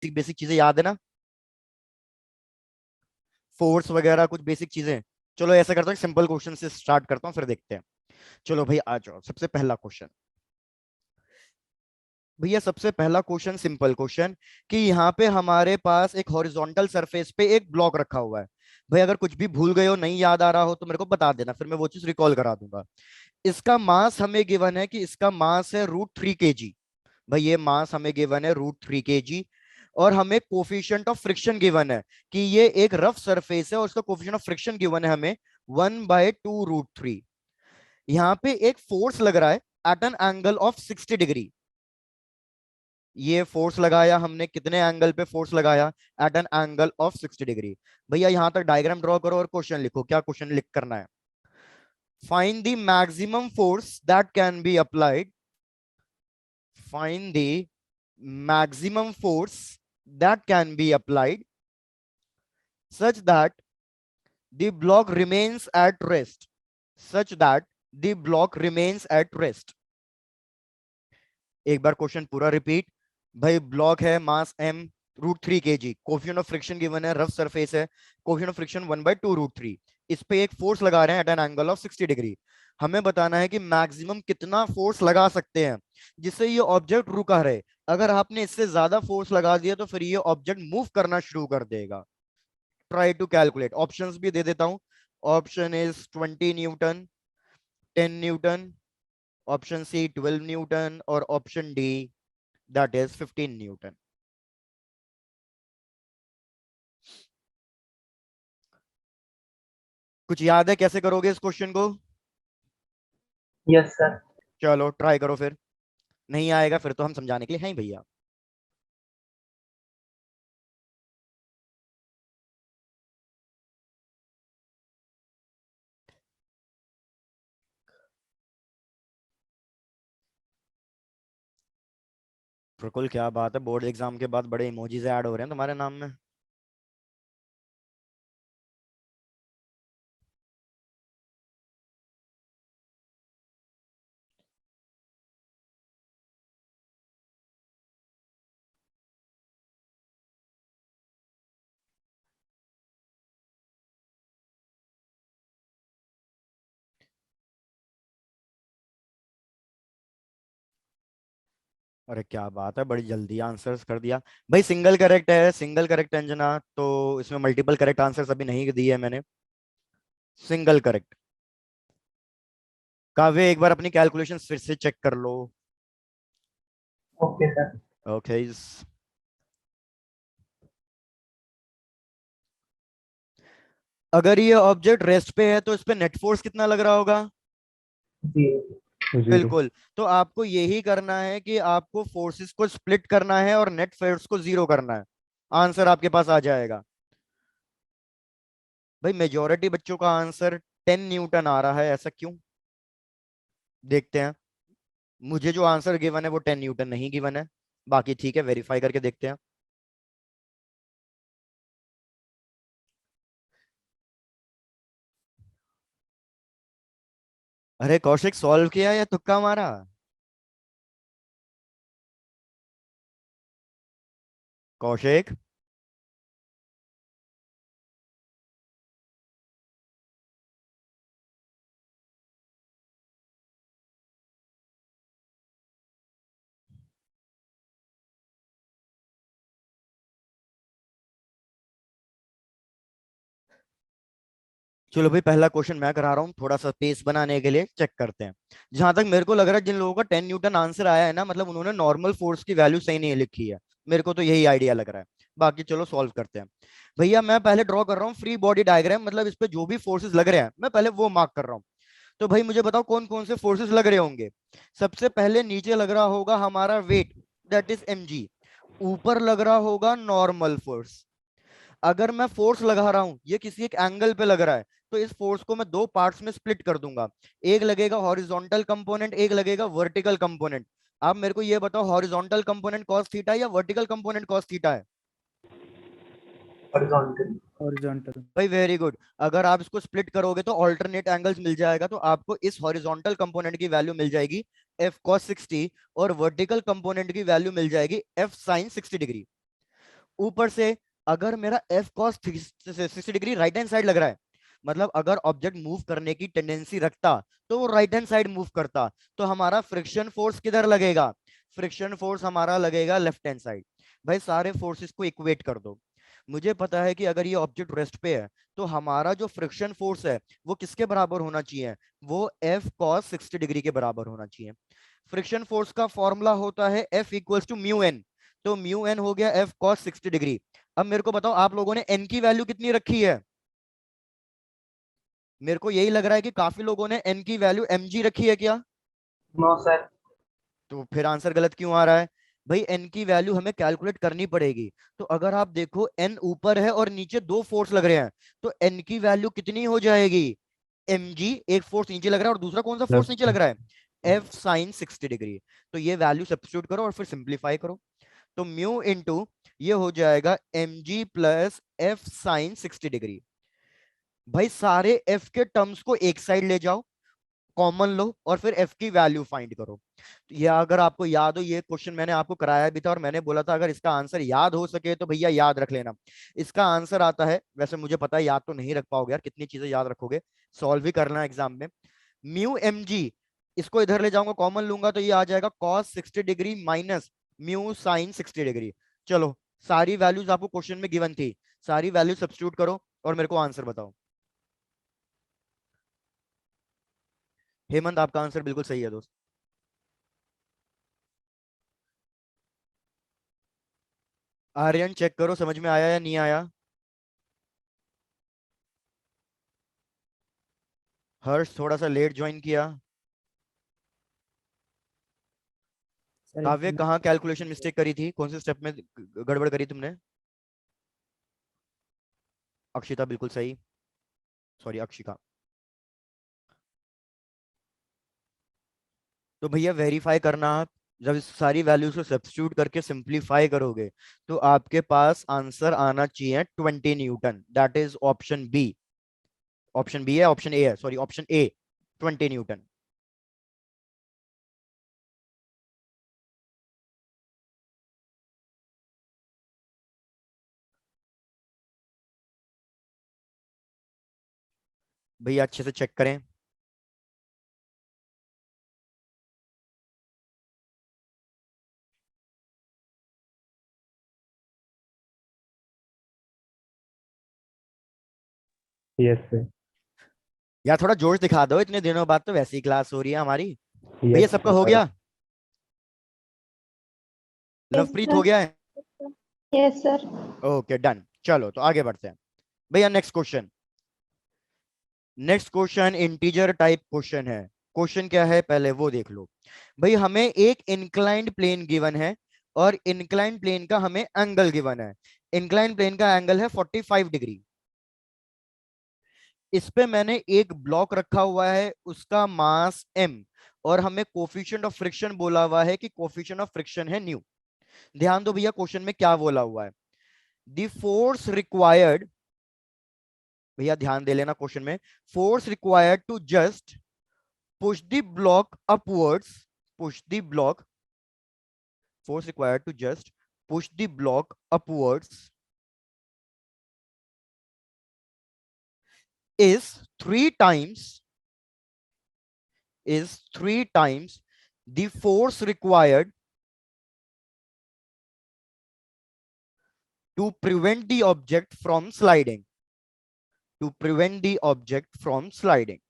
Basic चीजें याद है ना, फोर्स वगैरह कुछ बेसिक चीजें। चलो ऐसा करता हूँ, सिंपल क्वेश्चन से स्टार्ट करता हूँ, फिर देखते हैं। चलो भाई आ जाओ, सबसे पहला क्वेश्चन। भैया सबसे पहला क्वेश्चन सिंपल क्वेश्चन, कि यहाँ पे हमारे पास एक हॉरिजॉन्टल सरफेस पे एक ब्लॉक रखा हुआ है। भाई अगर कुछ भी भूल गए हो, नहीं याद आ रहा हो, तो मेरे को बता देना, फिर मैं वो चीज रिकॉल करा दूंगा। इसका मास हमें गिवन है कि इसका मास है √3 kg। भाई ये मास हमें गिवन है √3 kg। और हमें कोफिशिएंट ऑफ फ्रिक्शन गिवन है कि ये एक रफ सरफेस है, और उसका कोफिशिएंट ऑफ फ्रिक्शन गिवन है हमें 1/2√3। यहाँ पे एक फोर्स लग रहा है at an angle of 60 degree. ये फोर्स लगाया हमने, कितने एंगल पे फोर्स लगाया? At an angle of 60 degree. भैया यहां तक डायग्राम ड्रॉ करो और क्वेश्चन लिखो। क्या क्वेश्चन लिख करना है? Find the maximum force that can be applied, find the maximum force that can be applied such that the block remains at rest, such that the block remains at rest। एक बार question पूरा repeat. भाई block है, mass m, √3 kg, coefficient of friction given है, rough surface है, coefficient of friction 1/2√3। इस पे एक फोर्स लगा रहे हैं at an angle of 60 degree. हमें बताना है कि मैक्सिमम कितना फोर्स लगा सकते हैं जिससे ये ऑब्जेक्ट रुका रहे। अगर आपने इससे ज्यादा फोर्स लगा दिया तो फिर ये ऑब्जेक्ट मूव करना शुरू कर देगा। Try to calculate. ऑप्शंस भी दे देता हूं। Option is 20 newton, 10 newton, option C 12 newton, और option D that is 15 newton. कुछ याद है कैसे करोगे इस क्वेश्चन को? Yes sir. चलो ट्राई करो फिर। नहीं आएगा फिर तो हम समझाने के लिए हैं ही भैया। प्रकुल क्या बात है, बोर्ड एग्जाम के बाद बड़े इमोजीज ऐड हो रहे हैं तुम्हारे नाम में। अरे क्या बात है, बड़ी जल्दी आंसर्स कर दिया। भाई सिंगल करेक्ट है, सिंगल करेक्ट अंजना, तो इसमें मल्टीपल करेक्ट आंसर्स अभी नहीं दिए है मैंने। Single correct. काव्य एक बार अपनी कैलकुलेशन फिर से चेक कर लो। Okay sir. ओके। अगर ये ऑब्जेक्ट रेस्ट पे है तो इस पे नेट फोर्स कितना लग रहा होगा? जी। जीरो। बिल्कुल। तो आपको यही करना है कि आपको फोर्सेस को स्प्लिट करना है और नेट फोर्स को जीरो करना है। आंसर आपके पास आ जाएगा। भाई मेजोरिटी बच्चों का आंसर 10 न्यूटन आ रहा है, ऐसा क्यों? देखते हैं। मुझे जो आंसर गिवन है वो 10 न्यूटन नहीं गिवन है। बाकी ठीक है, वेरीफाई करके देखते हैं। अरे कौशिक, सॉल्व किया या तुक्का मारा? कौशिक। चलो भाई पहला क्वेश्चन मैं करा रहा हूँ, थोड़ा सा पेस बनाने के लिए चेक करते हैं। जहां तक मेरे को लग रहा है, जिन लोगों का 10 न्यूटन आंसर आया है ना, मतलब उन्होंने नॉर्मल फोर्स की वैल्यू सही नहीं लिखी है। मेरे को तो यही आइडिया लग रहा है। बाकी चलो सॉल्व करते हैं। भैया मैं पहले ड्रॉ कर रहा हूँ फ्री बॉडी डायग्राम, मतलब इस पे जो भी फोर्सेस लग रहे हैं मैं पहले वो मार्क कर रहा हूँ। तो भाई मुझे बताओ कौन कौन से फोर्सेस लग रहे होंगे। सबसे पहले नीचे लग रहा होगा हमारा वेट, दैट इज mg। ऊपर लग रहा होगा नॉर्मल फोर्स। अगर मैं फोर्स लगा रहा हूं, ये किसी एक एंगल पे लग रहा है, तो इस फोर्स को मैं दो पार्ट्स में स्प्लिट कर दूंगा। एक लगेगा हॉरिजॉन्टल कंपोनेंट, एक लगेगा वर्टिकल कंपोनेंट। आप मेरे को ये बताओ, हॉरिजॉन्टल कंपोनेंट cos थीटा या वर्टिकल कंपोनेंट cos थीटा है? हॉरिजॉन्टल। हॉरिजॉन्टल। भाई वेरी गुड। अगर आप इसको स्प्लिट करोगे तो ऑल्टरनेट एंगल्स मिल जाएगा, तो आपको इस हॉरिजॉन्टल कंपोनेंट की वैल्यू मिल जाएगी f cos 60, और वर्टिकल कंपोनेंट की वैल्यू मिल जाएगी f sin 60 डिग्री। ऊपर से अगर मेरा F cos 60 degree right hand side लग रहा है, मतलब अगर ऑब्जेक्ट मूव करने की टेंडेंसी रखता तो वो राइट हैंड साइड मूव करता, तो हमारा फ्रिक्शन फोर्स किधर लगेगा? फ्रिक्शन फोर्स हमारा लगेगा लेफ्ट हैंड साइड। भाई सारे फोर्सेस को इक्वेट कर दो। मुझे पता है कि अगर ये ऑब्जेक्ट रेस्ट पे है तो हमारा जो फ्रिक्शन फोर्स है वो किसके बराबर होना चाहिए? वो एफ कॉस 60 डिग्री के बराबर होना चाहिए। फ्रिक्शन फोर्स का फॉर्मूला होता है F equals to mu N. तो म्यू एन हो गया एफ कॉस 60 डिग्री। अब मेरे को बताओ आप लोगों ने एन की वैल्यू कितनी रखी है? मेरे को यही लग रहा है कि काफी लोगों ने एन की वैल्यू mg रखी है क्या? No sir. तो फिर आंसर गलत क्यों आ रहा है? भाई एन की वैल्यू हमें कैलकुलेट करनी पड़ेगी। तो अगर आप देखो एन ऊपर है और नीचे दो फोर्स लग रहे हैं, तो एन की वैल्यू कितनी हो जाएगी? mg, एक फोर्स नीचे लग रहा है और दूसरा कौन सा फोर्स नीचे लग रहा है? F sine 60 degree. तो ये वैल्यू सब्स्टिट्यूट करो और फिर सिंप्लीफाई करो। तो म्यू इंटू ये हो जाएगा mg plus F sine 60 degree. भाई सारे एफ के टर्म्स को एक साइड ले जाओ, कॉमन लो और फिर एफ की वैल्यू फाइंड करो। तो ये अगर आपको याद हो, ये क्वेश्चन मैंने आपको कराया भी था और मैंने बोला था अगर इसका आंसर याद हो सके तो भैया याद रख लेना। इसका आंसर आता है, वैसे मुझे पता है याद तो नहीं रख पाओगे यार, कितनी चीजें याद रखोगे, सॉल्व भी करना एग्जाम में। म्यू एम जी, इसको इधर ले जाऊंगा कॉमन लूंगा तो ये आ जाएगा cos 60 degree minus mu sign 60 degree. चलो, सारी वैल्यूज आपको क्वेश्चन में गिवन थी, सारी वैल्यू सब्स्टिट्यूट करो और मेरे को आंसर बताओ। हेमंत आपका आंसर बिल्कुल सही है दोस्त। आर्यन चेक करो समझ में आया या नहीं आया। हर्ष थोड़ा सा लेट ज्वाइन किया। सर एक काव्य कहाँ कैलकुलेशन मिस्टेक करी थी, कौन से स्टेप में गड़बड़ करी तुमने? अक्षिता बिल्कुल सही, सॉरी अक्षिका। तो भैया वेरीफाई करना आप, जब इस सारी वैल्यूज को सब्स्टिट्यूट करके सिंपलीफाई करोगे तो आपके पास आंसर आना चाहिए 20 newton, that is option B. Option B है, ऑप्शन ए है, सॉरी ऑप्शन ए, 20 न्यूटन। भैया अच्छे से चेक करें। Yes sir. यार थोड़ा जोश दिखा दो, इतने दिनों बाद तो वैसी क्लास हो रही है हमारी। भैया यस सबका हो सर। गया? यस लवप्रीत हो सर। गया है? Yes sir. ओके डन, चलो तो आगे बढ़ते हैं। भैया next question. Next question integer type question है। क्वेश्चन क्या है पहले वो देख लो। भाई हमें एक इंक्लाइंड प्लेन गिवन है और इंक्लाइंड प्लेन का हमें एंगल गिवन है। इंक्लाइंड प्लेन का एंगल है 45 डिग्री। इस पे मैंने एक ब्लॉक रखा हुआ है, उसका मास m, और हमें कोफिशिएंट ऑफ फ्रिक्शन बोला हुआ है कि कोफिशिएंट ऑफ फ्रिक्शन है न्यू। ध्यान दो भैया क्वेश्चन में क्या बोला हुआ है। द फोर्स रिक्वायर्ड, भैया ध्यान दे लेना क्वेश्चन में, force required to just push the block upwards, push the block, force required to just push the block upwards is three times the force required to prevent the object from sliding, to prevent the object from sliding।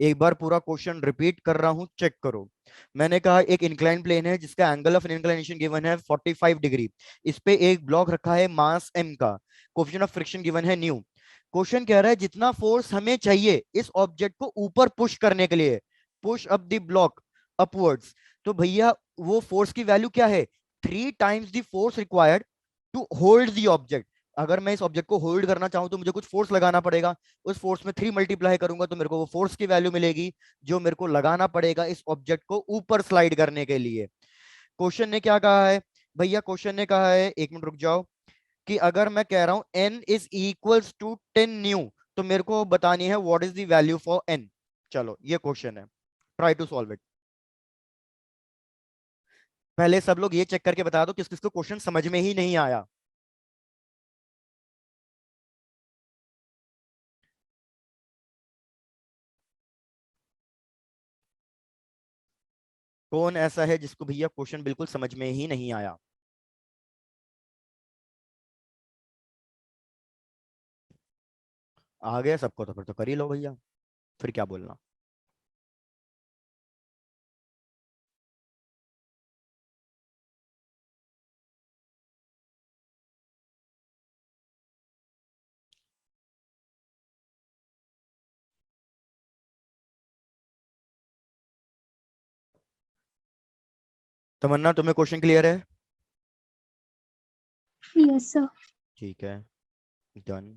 एक बार पूरा question repeat कर रहा हूं, check करो। मैंने कहा एक incline plane है जिसका एंगल ऑफ इंक्लिनेशन गिवन है 45 डिग्री। इस पे एक ब्लॉक रखा है मास m का, कोएफिशिएंट ऑफ फ्रिक्शन गिवन है न्यू। क्वेश्चन कह रहा है जितना फोर्स हमें चाहिए इस ऑब्जेक्ट को ऊपर पुश करने के लिए, push up the block upwards, तो भैया वो फोर्स की वैल्यू क्या है? 3 times the force required to hold the object. अगर मैं इस ऑब्जेक्ट को होल्ड करना चाहूं तो मुझे कुछ फोर्स लगाना पड़ेगा, उस फोर्स में 3 मल्टीप्लाई करूंगा तो मेरे को वो फोर्स की वैल्यू मिलेगी जो मेरे को लगाना पड़ेगा इस ऑब्जेक्ट को ऊपर स्लाइड करने के लिए। क्वेश्चन ने क्या कहा है? भैया क्वेश्चन ने कहा है, एक मिनट रुक जाओ, कि अगर मैं कह रहा हूं n इज इक्वल्स टू 10 न्यू, तो मेरे को बतानी है what is the value for n। चलो ये क्वेश्चन है, ट्राई टू सॉल्व इट। पहले सब लोग ये चेक करके बता दो किस किस को क्वेश्चन समझ में ही नहीं आया। कौन ऐसा है जिसको भैया क्वेश्चन बिल्कुल समझ में ही नहीं आया? आ गया सबको तो फिर तो कर ही लो भैया, फिर क्या बोलना। तमन्ना तुम्हें क्वेश्चन क्लियर है? Yes, sir. ठीक है, डन।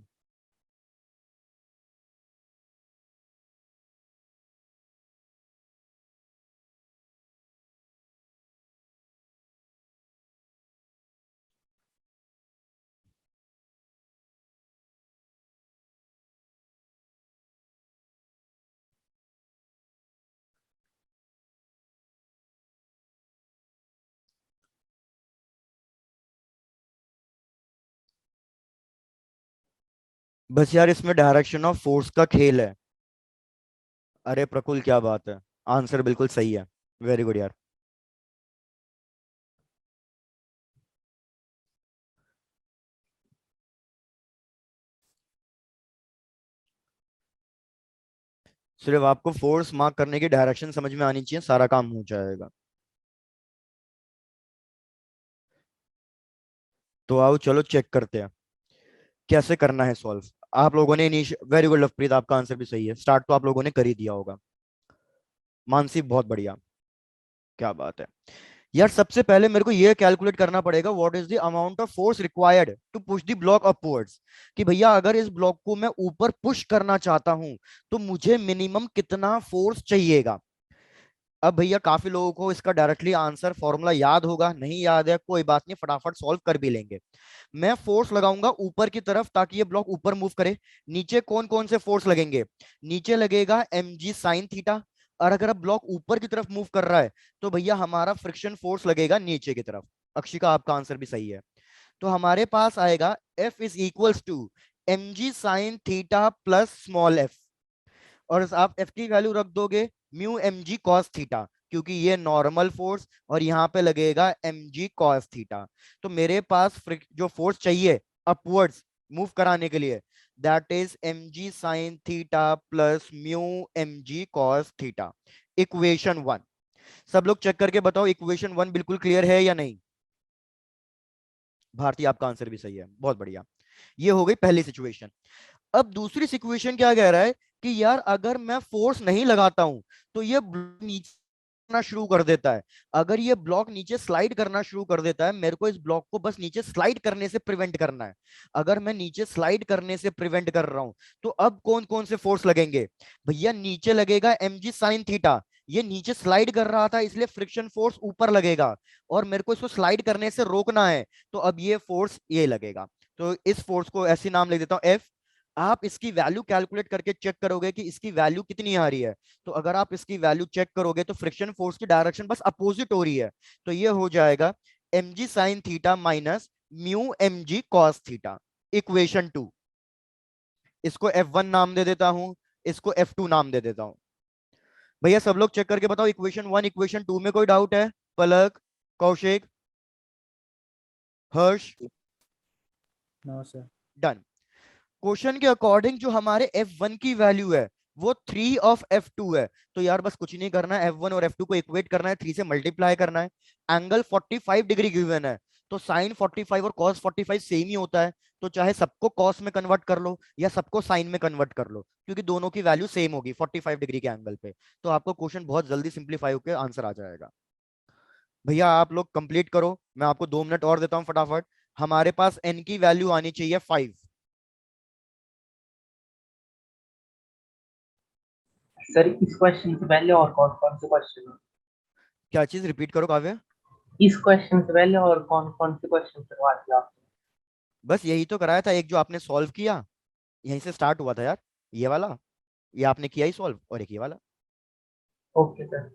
बस यार इसमें डायरेक्शन ऑफ फोर्स का खेल है। अरे प्रकुल क्या बात है, आंसर बिल्कुल सही है, वेरी गुड यार। सिर्फ आपको फोर्स मार्क करने की डायरेक्शन समझ में आनी चाहिए, सारा काम हो जाएगा। तो आओ चलो चेक करते हैं कैसे करना है सॉल्व। आप लोगों ने वेरी गुड लवप्रीत, आपका आंसर भी सही है, स्टार्ट तो आप लोगों ने कर ही दिया होगा। मानसी बहुत बढ़िया, क्या बात है। यार सबसे पहले मेरे को ये कैलकुलेट करना पड़ेगा what is the amount of force required to push the block upwards, कि भैया अगर इस ब्लॉक को मैं ऊपर पुश करना चाहता हूं तो मुझे मिनिमम कितना फोर्स चाहिएगा। अब भैया काफी लोगों को इसका डायरेक्टली आंसर फॉर्मूला याद होगा, नहीं याद है कोई बात नहीं, फटाफट सॉल्व कर भी लेंगे। मैं फोर्स लगाऊंगा ऊपर की तरफ ताकि ये ब्लॉक ऊपर मूव करे। नीचे कौन कौन से फोर्स लगेंगे? नीचे लगेगा mg साइन थीटा, और अगर अब ब्लॉक ऊपर की तरफ मूव कर रहा है तो भैया हमारा फ्रिक्शन फोर्स लगेगा नीचे की तरफ। अक्षिका आपका आंसर भी सही है। तो हमारे पास आएगा F is equals to mg sine theta plus small f, और आप F की वैल्यू रख दोगे म्यू mg cos थीटा, क्योंकि ये नॉर्मल फोर्स और यहाँ पे लगेगा mg cos थीटा। तो मेरे पास जो फोर्स चाहिए अपवर्ड्स मूव कराने के लिए, that is mg sin theta plus mu mg cos theta. Equation 1, सब लोग चेक करके बताओ इक्वेशन 1 बिल्कुल क्लियर है या नहीं? भारतीय आपका आंसर भी सही है, बहुत बढ़िया। ये हो गई पहली सिचुएशन। अब दूसरी सिचुएशन क्या कह रहा है कि यार अगर मैं फोर्स नहीं लगाता हूं तो ये ब्लॉक नीचे करना शुरू कर देता है। अगर ये ब्लॉक नीचे स्लाइड करना शुरू कर देता है, मेरे को इस ब्लॉक को बस नीचे स्लाइड करने से प्रिवेंट करना है। अगर मैं नीचे स्लाइड करने से प्रिवेंट कर रहा हूं तो अब कौन कौन से फोर्स लगेंगे? भैया नीचे लगेगा mg साइन थीटा, ये नीचे स्लाइड कर रहा था इसलिए फ्रिक्शन फोर्स ऊपर लगेगा, और मेरे को इसको स्लाइड करने से रोकना है तो अब ये फोर्स ये लगेगा। तो इस फोर्स को ऐसे नाम लिख देता हूं एफ। आप इसकी वैल्यू कैलकुलेट करके चेक करोगे कि इसकी वैल्यू कितनी आ रही है। तो अगर आप इसकी वैल्यू चेक करोगे तो फ्रिक्शन फोर्स की डायरेक्शन बस अपोजिट हो रही है। तो ये हो जाएगा mg sine theta minus mu mg cos theta. Equation 2, इसको F1 नाम दे देता हूं, इसको F2 नाम दे देता हूं। भैया सब लोग चेक करके बताओ इक्वेशन 1 इक्वेशन 2 में कोई डाउट है? Palak, Kaushik, Harsh? No sir. Done. Question के अकॉर्डिंग जो हमारे F1 की वैल्यू है वो 3 ऑफ F2 है। तो यार बस कुछ नहीं करना है, F1 और F2 को इक्वेट करना है, 3 से मल्टीप्लाई करना है। एंगल 45 डिग्री गिवन है, तो साइन 45 और कॉस 45 सेम ही होता है। तो चाहे सबको कॉस में कन्वर्ट कर लो या सबको साइन में कन्वर्ट कर लो, क्योंकि दोनों की वैल्यू सेम होगी 45 डिग्री के एंगल पे। तो आपको क्वेश्चन बहुत जल्दी सिंप्लीफाई होकर आंसर आ जाएगा। भैया आप लोग कंप्लीट करो, मैं आपको 2 मिनट और देता हूं फटाफट। हमारे पास एन की वैल्यू आनी चाहिए 5। सर इस क्वेश्चन से पहले और कौन कौन से क्वेश्चन? क्या चीज रिपीट करो काव्य? इस क्वेश्चन से पहले और कौन कौन से क्वेश्चन करवा दिया आपने? बस यही तो कराया था, एक जो आपने सॉल्व किया, यहीं से स्टार्ट हुआ था यार, ये वाला, ये आपने किया ही सॉल्व, और एक ये वाला। Okay sir.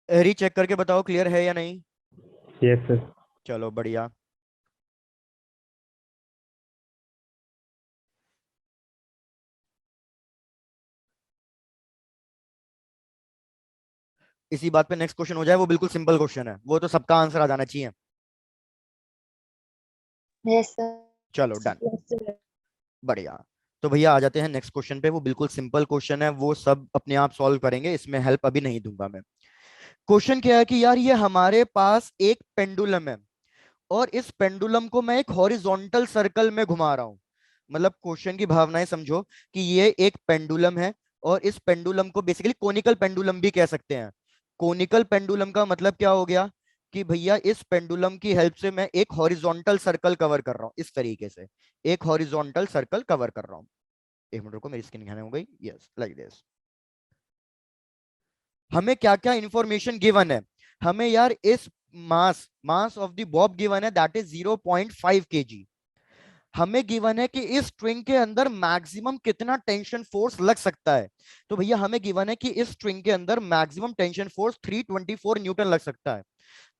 रीचेक करके बताओ क्लियर है या नहीं। Yes sir. चलो बढ़िया। इसी बात पे नेक्स्ट क्वेश्चन हो जाए, वो बिल्कुल सिंपल क्वेश्चन है, वो तो सबका आंसर आ जाना चाहिए। Yes sir. चलो डन, बढ़िया। तो भैया आ जाते हैं नेक्स्ट क्वेश्चन पे, वो बिल्कुल सिंपल क्वेश्चन है, वो सब अपने आप सॉल्व करेंगे, इसमें हेल्प अभी नहीं दूंगा मैं। क्वेश्चन क्या है कि यार ये हमारे पास एक पेंडुलम है, और इस पेंडुलम को मैं एक हॉरिजॉन्टल सर्कल में घुमा रहा हूं। मतलब क्वेश्चन की भावनाएं समझो कि ये एक पेंडुलम है, और इस पेंडुलम को बेसिकली कोनिकल पेंडुलम भी कह सकते हैं। कोनिकल पेंडुलम का मतलब क्या हो गया कि भैया इस पेंडुलम की हेल्प से मैं एक हॉरिजॉन्टल सर्कल कवर कर रहा हूं, इस तरीके से एक हॉरिजॉन्टल सर्कल कवर कर रहा हूं। एक मिनट रुको, मेरी स्क्रीन हैंग हो गई, यस लाइक दिस। हमें क्या क्या इंफॉर्मेशन गिवन है, हमें यार इस mass mass of the bob given है, दैट इज 0.5 kg। हमें गिवन है कि इस स्ट्रिंग के अंदर मैक्सिमम कितना टेंशन फोर्स लग सकता है। तो भैया हमें गिवन है कि इस स्ट्रिंग के अंदर मैक्सिमम टेंशन फोर्स 324 न्यूटन लग सकता है।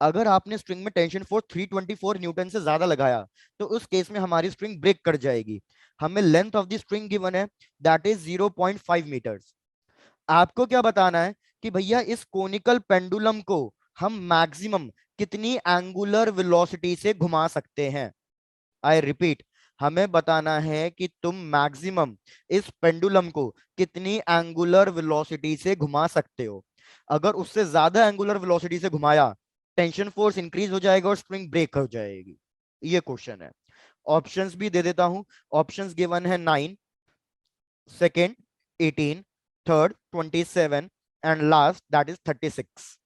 अगर आपने स्ट्रिंग में टेंशन फोर्स 324 न्यूटन से ज्यादा लगाया, तो उस केस में हमारी स्ट्रिंग ब्रेक कर जाएगी। हमें length of the string given है, दैट इज 0.5 मीटर्स। आपको क्या बताना है कि भैया इस कोनिकल पेंडुलम को हम मैक्सिमम कितनी एंगुलर वेलोसिटी से घुमा सकते हैं। आई रिपीट, हमें बताना है कि तुम मैक्सिमम इस पेंडुलम को कितनी एंगुलर वेलोसिटी से घुमा सकते हो। अगर उससे ज्यादा एंगुलर वेलोसिटी से घुमाया, टेंशन फोर्स इंक्रीज हो जाएगा और स्प्रिंग ब्रेक हो जाएगी। ये क्वेश्चन है। ऑप्शंस भी दे देता हूं। ऑप्शंस गिवन है 9, second 18, third 27 and last that is 36।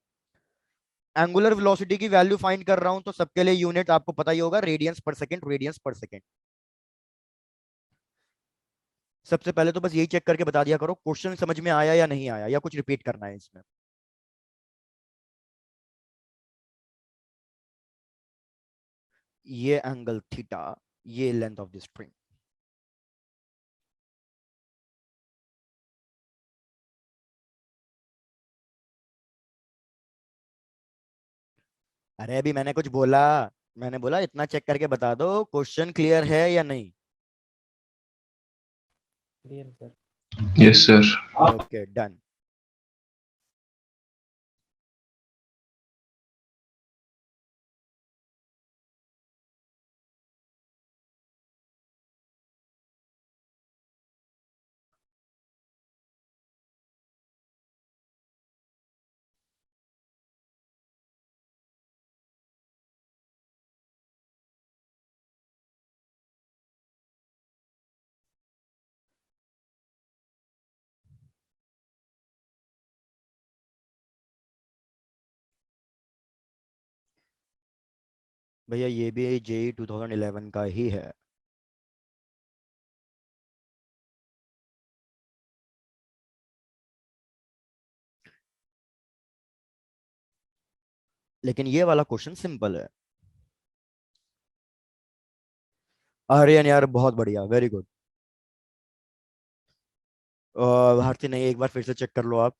Angular velocity की वैल्यू फाइंड कर रहा हूं, तो सबके लिए यूनिट आपको पता ही होगा, रेडियंस पर सेकंड, रेडियंस पर सेकंड। सबसे पहले तो बस यही चेक करके बता दिया करो क्वेश्चन समझ में आया या नहीं आया, या कुछ रिपीट करना है इसमें। ये एंगल थीटा, ये लेंथ ऑफ द स्ट्रिंग। अरे अभी मैंने कुछ बोला, मैंने बोला इतना चेक करके बता दो क्वेश्चन क्लियर है या नहीं। Clear sir. Yes sir. Okay done. भैया ये भी जेई 2011 का ही है। लेकिन ये वाला क्वेश्चन सिंपल है। आर्यन यार बहुत बढ़िया, वेरी गुड। भारती नहीं, एक बार फिर से चेक कर लो आप।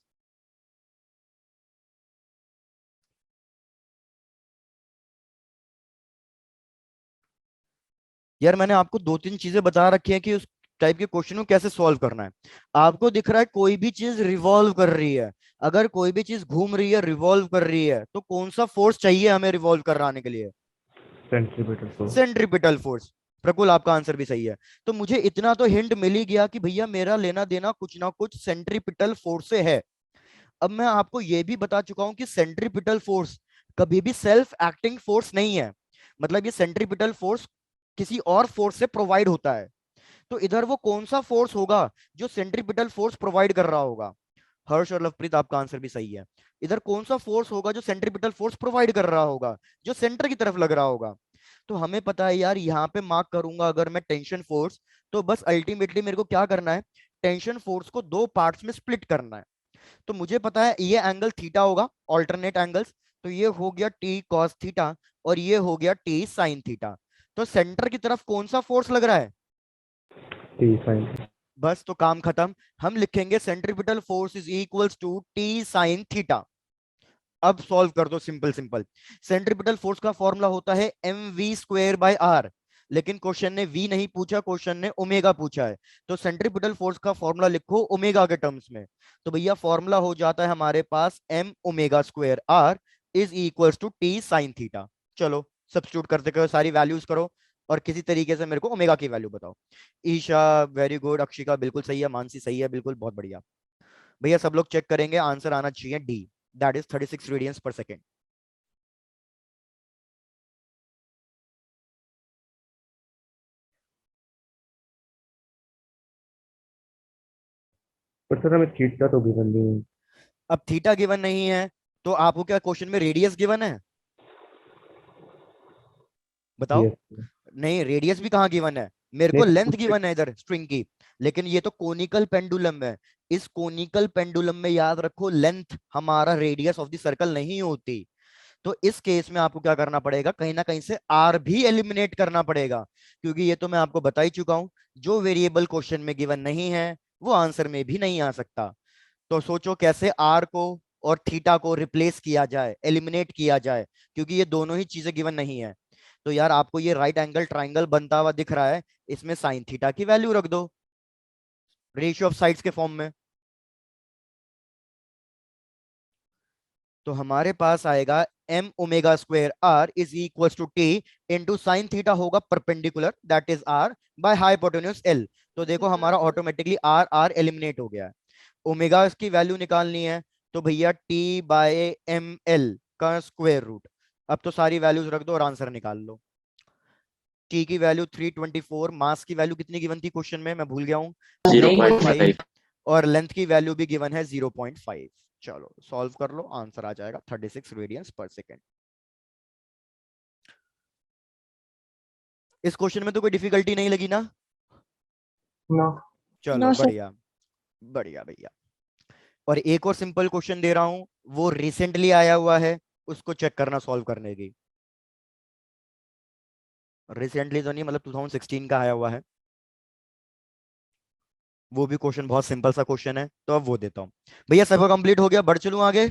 यार मैंने आपको दो तीन चीजें बता रखी है कि उस टाइप के क्वेश्चन को कैसे सॉल्व करना है। आपको दिख रहा है कोई भी चीज रिवॉल्व कर रही है, अगर कोई भी चीज घूम रही है, रिवॉल्व कर रही है, तो कौन सा फोर्स चाहिए हमें रिवॉल्व कराने के लिए? Centripetal force. Centripetal force. Prakul आपका आंसर भी सही है। तो मुझे इतना तो हिंट मिल ही गया कि भैया मेरा लेना देना कुछ ना कुछ सेंट्रीपिटल फोर्स से है। अब मैं आपको यह भी बता चुका हूं कि सेंट्रीपिटल फोर्स कभी भी सेल्फ एक्टिंग फोर्स नहीं है। मतलब ये सेंट्रीपिटल फोर्स किसी और फोर्स से प्रोवाइड होता है। तो इधर वो कौन सा फोर्स होगा जो सेंट्रीपिटल फोर्स प्रोवाइड कर रहा होगा? हर्ष और लवप्रीत आपका आंसर भी सही है। इधर कौन सा फोर्स होगा जो सेंट्रीपिटल फोर्स प्रोवाइड कर रहा होगा, जो सेंटर की तरफ लग रहा होगा? तो हमें पता है यार, यहाँ पे मार्क करूंगा अगर मैं टेंशन फोर्स, तो बस अल्टीमेटली मेरे को क्या करना है, टेंशन फोर्स को दो पार्ट्स में स्प्लिट करना है। तो मुझे पता है ये एंगल थीटा होगा, ऑल्टरनेट एंगल्स। तो ये हो गया टी कॉस थीटा, और ये हो गया टी साइन थीटा। तो सेंटर की तरफ कौन सा फोर्स लग रहा है? T sine. बस तो काम खत्म। हम लिखेंगे centripetal force is equals to T sine theta. अब सॉल्व कर दो, सिंपल सिंपल। सेंट्रीपिटल फोर्स का फॉर्मूला होता है mv² / r, लेकिन क्वेश्चन ने v नहीं पूछा, क्वेश्चन ने ओमेगा पूछा है। तो सेंट्रीपिटल फोर्स का फॉर्मूला लिखो ओमेगा के टर्म्स में। तो भैया फॉर्मूला हो जाता है हमारे पास m⍵²r is equal to t sin theta. चलो सब्स्टिट्यूट करते करो, सारी वैल्यूज करो और किसी तरीके से मेरे को ओमेगा की वैल्यू बताओ। ईशा वेरी गुड, अक्षिका बिल्कुल सही है, मानसी सही है, बिल्कुल बहुत बढ़िया। भैया सब लोग चेक करेंगे, आंसर आना चाहिए डी, दैट इज 36 रेडियंस पर सेकेंड। पर सर हमें थीटा तो गिवन नहीं है। अब थीटा गिवन नहीं है तो आपको क्या क्वेश्चन में रेडियस गिवन है? बताओ। यस। नहीं, रेडियस भी कहाँ गिवन है, मेरे को नहीं लेंथ सर, गिवन है इधर स्ट्रिंग की, लेकिन ये तो कोनिकल पेंडुलम है। इस कोनिकल पेंडुलम में याद रखो लेंथ हमारा रेडियस ऑफ द सर्कल नहीं होती। तो इस केस में आपको क्या करना पड़ेगा, कहीं ना कहीं से आर भी एलिमिनेट करना पड़ेगा, क्योंकि ये तो मैं आपको बता ही चुका हूं, जो वेरिएबल क्वेश्चन में गिवन नहीं है वो आंसर में भी नहीं आ सकता। तो सोचो कैसे आर को और थीटा को रिप्लेस किया जाए, एलिमिनेट किया जाए, क्योंकि ये दोनों ही चीजें गिवन नहीं है। तो यार आपको ये राइट एंगल ट्राइंगल बनता हुआ दिख रहा है, इसमें साइन थीटा की वैल्यू रख दो रेशियो ऑफ साइड्स के फॉर्म में। तो हमारे पास आएगा m⍵²r is equal to T into sine theta होगा perpendicular that is r by hypotenuse l। तो देखो हमारा ऑटोमेटिकली आर आर एलिमिनेट हो गया है। ओमेगा की वैल्यू निकालनी है, तो भैया t बाय एम एल का स्क्वायर रूट। अब तो सारी वैल्यूज रख दो और आंसर निकाल लो। टी की वैल्यू 324, मास की वैल्यू कितनी गिवन थी क्वेश्चन में, मैं भूल गया हूँ, 0.5, और लेंथ की वैल्यू भी गिवन है 0.5। चलो सॉल्व कर लो, आंसर आ जाएगा 36 रेडियंस पर सेकेंड। इस क्वेश्चन में तो कोई डिफिकल्टी नहीं लगी ना? नो। चलो नो सर। बढ़िया, बढ़िया भैया। और एक और सिंपल क्वेश्चन दे रहा हूं, वो रिसेंटली आया हुआ है, उसको चेक करना सॉल्व करने की। रिसेंटली तो नहीं, मतलब 2016 का आया हुआ है, वो भी क्वेश्चन बहुत सिंपल सा क्वेश्चन है, तो अब वो देता हूँ। भैया सबका कंप्लीट हो गया, बढ़ चलूं आगे?